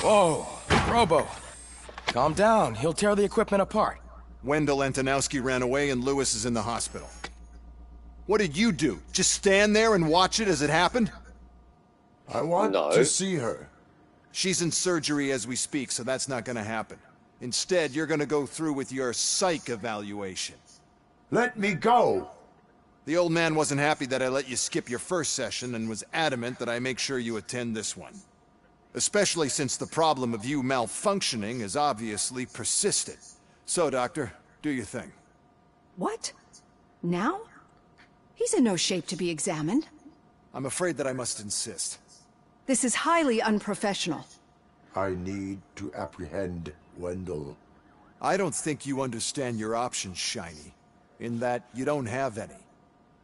Whoa, Robo. Calm down. He'll tear the equipment apart. Wendell Antonowski ran away and Lewis is in the hospital. What did you do? Just stand there and watch it as it happened? I want to see her. She's in surgery as we speak, so that's not gonna happen. Instead, you're gonna go through with your psych evaluation. Let me go! The old man wasn't happy that I let you skip your first session and was adamant that I make sure you attend this one. Especially since the problem of you malfunctioning is obviously persistent. So, Doctor, do your thing. What? Now? He's in no shape to be examined. I'm afraid that I must insist. This is highly unprofessional. I need to apprehend Wendell. I don't think you understand your options, Shiny. In that you don't have any.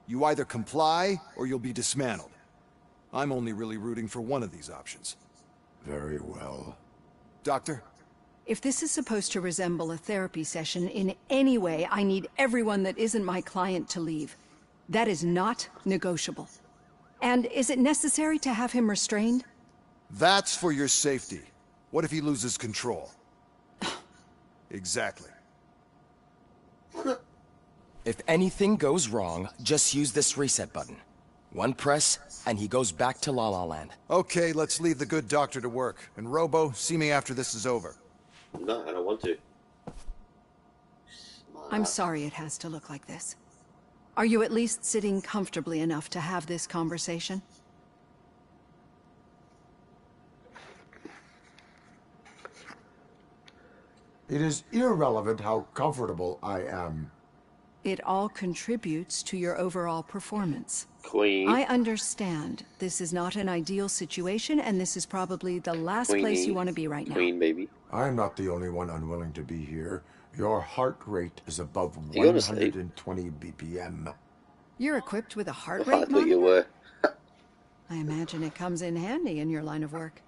You either comply, or you'll be dismantled. I'm only really rooting for one of these options. Very well. Doctor? If this is supposed to resemble a therapy session in any way, I need everyone that isn't my client to leave. That is not negotiable. And is it necessary to have him restrained? That's for your safety. What if he loses control? Exactly. If anything goes wrong, just use this reset button. One press, and he goes back to La La Land. Okay, let's leave the good doctor to work. And Robo, see me after this is over. No, I don't want to. I'm sorry it has to look like this. Are you at least sitting comfortably enough to have this conversation? It is irrelevant how comfortable I am. It all contributes to your overall performance. Queen. I understand this is not an ideal situation, and this is probably the last place you want to be right now. Queen, baby. I'm not the only one unwilling to be here. Your heart rate is above 120 BPM. You're equipped with a heart I rate thought monitor? you were. I imagine it comes in handy in your line of work.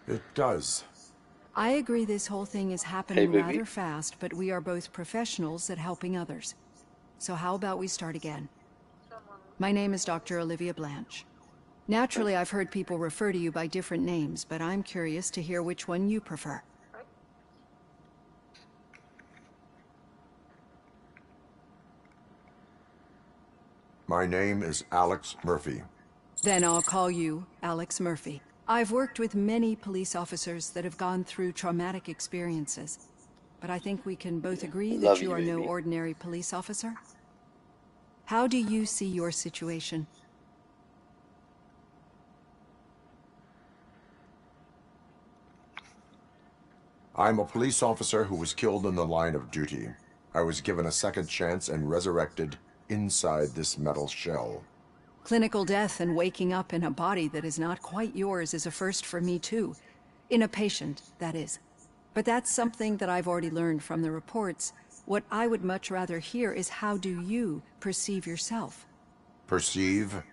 It does. I agree this whole thing is happening baby. rather fast, but we are both professionals at helping others. So how about we start again? My name is Dr. Olivia Blanche. Naturally, I've heard people refer to you by different names, but I'm curious to hear which one you prefer. My name is Alex Murphy. Then I'll call you Alex Murphy. I've worked with many police officers that have gone through traumatic experiences, but I think we can both agree that you are no ordinary police officer. How do you see your situation? I'm a police officer who was killed in the line of duty. I was given a second chance and resurrected inside this metal shell. Clinical death and waking up in a body that is not quite yours is a first for me too. In a patient, that is. But that's something that I've already learned from the reports. What I would much rather hear is how do you perceive yourself? Perceive?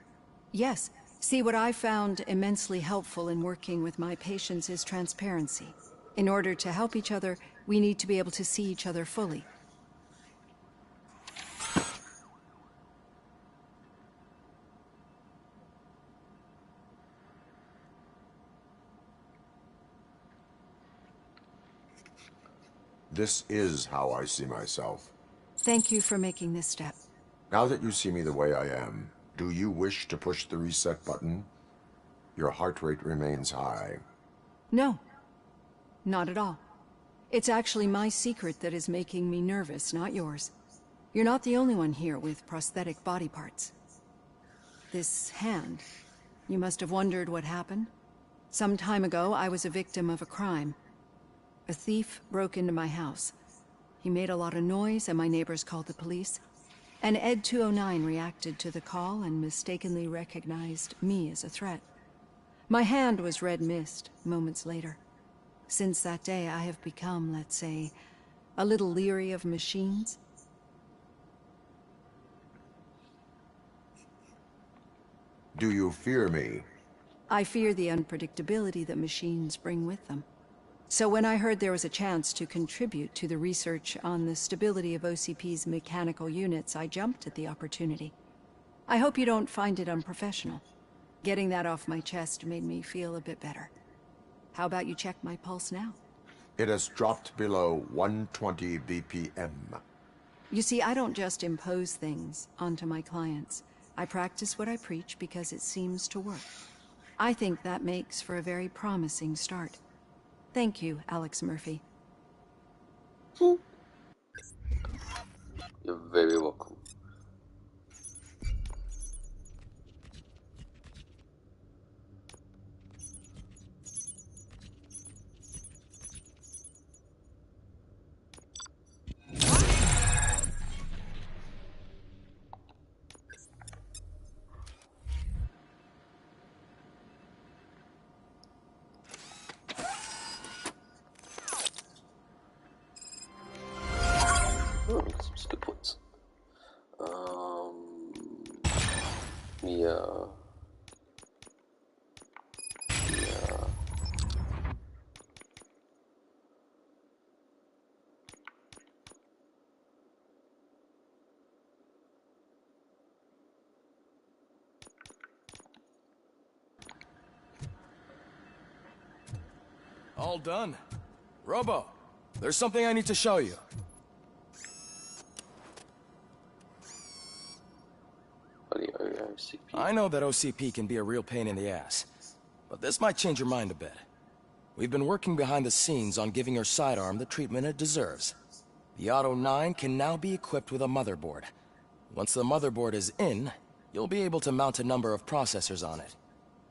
Yes. See, what I found immensely helpful in working with my patients is transparency. In order to help each other, we need to be able to see each other fully. This is how I see myself. Thank you for making this step. Now that you see me the way I am, do you wish to push the reset button? Your heart rate remains high. No. Not at all. It's actually my secret that is making me nervous, not yours. You're not the only one here with prosthetic body parts. This hand, you must have wondered what happened. Some time ago, I was a victim of a crime. A thief broke into my house. He made a lot of noise and my neighbors called the police. And Ed 209 reacted to the call and mistakenly recognized me as a threat. My hand was red mist moments later. Since that day, I have become, let's say, a little leery of machines. Do you fear me? I fear the unpredictability that machines bring with them. So when I heard there was a chance to contribute to the research on the stability of OCP's mechanical units, I jumped at the opportunity. I hope you don't find it unprofessional. Getting that off my chest made me feel a bit better. How about you check my pulse now? It has dropped below 120 BPM. You see, I don't just impose things onto my clients. I practice what I preach because it seems to work. I think that makes for a very promising start. Thank you, Alex Murphy. You're very welcome. Some good points. Yeah. All done. Robo, there's something I need to show you. I know that OCP can be a real pain in the ass, but this might change your mind a bit. We've been working behind the scenes on giving your sidearm the treatment it deserves. The Auto 9 can now be equipped with a motherboard. Once the motherboard is in, you'll be able to mount a number of processors on it.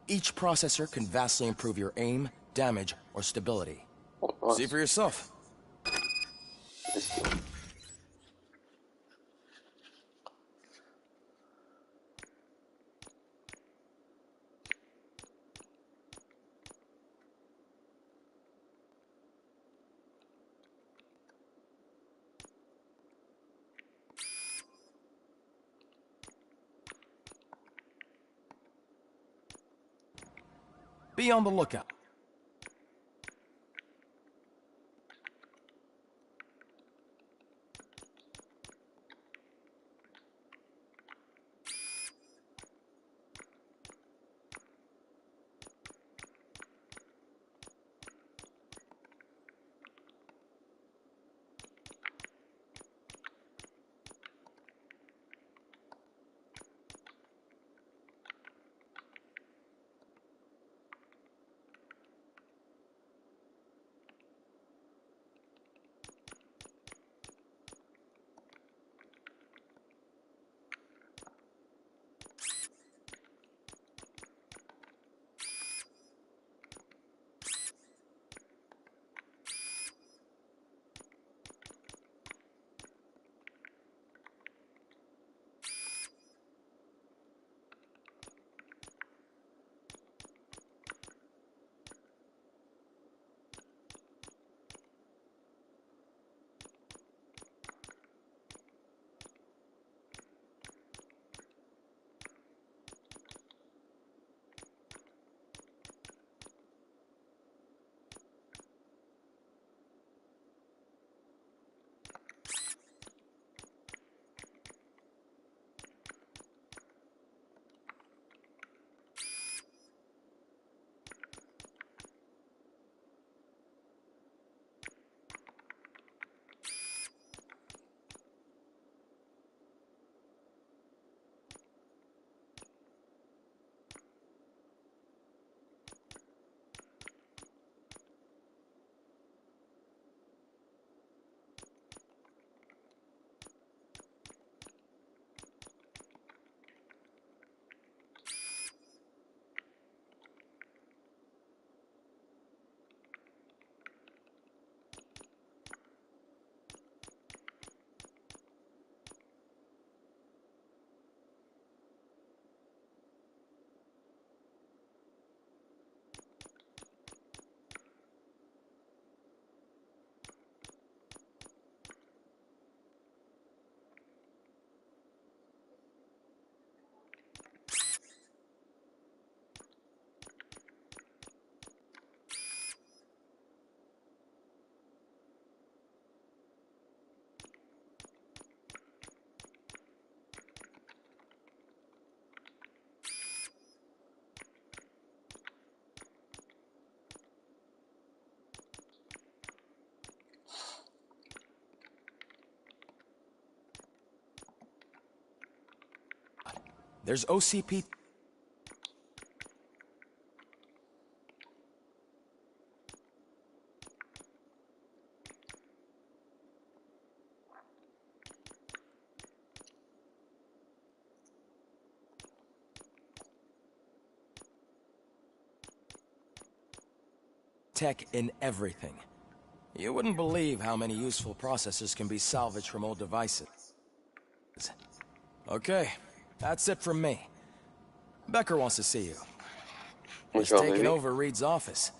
Each processor can vastly improve your aim, damage, or stability. See for yourself. Be on the lookout. There's OCP. tech in everything. You wouldn't believe how many useful processors can be salvaged from old devices. Okay, that's it from me. Becker wants to see you. He's taking over Reed's office.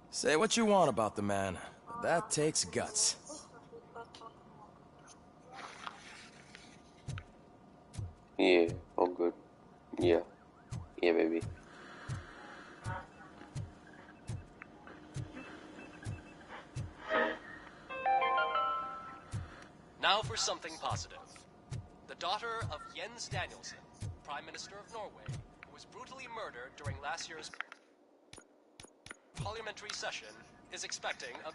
Say what you want about the man, but that takes guts. Yeah, all good. Yeah. Yeah, baby. Now for something positive. The daughter of Jens Danielson, Prime Minister of Norway, who was brutally murdered during last year's parliamentary session, is expecting a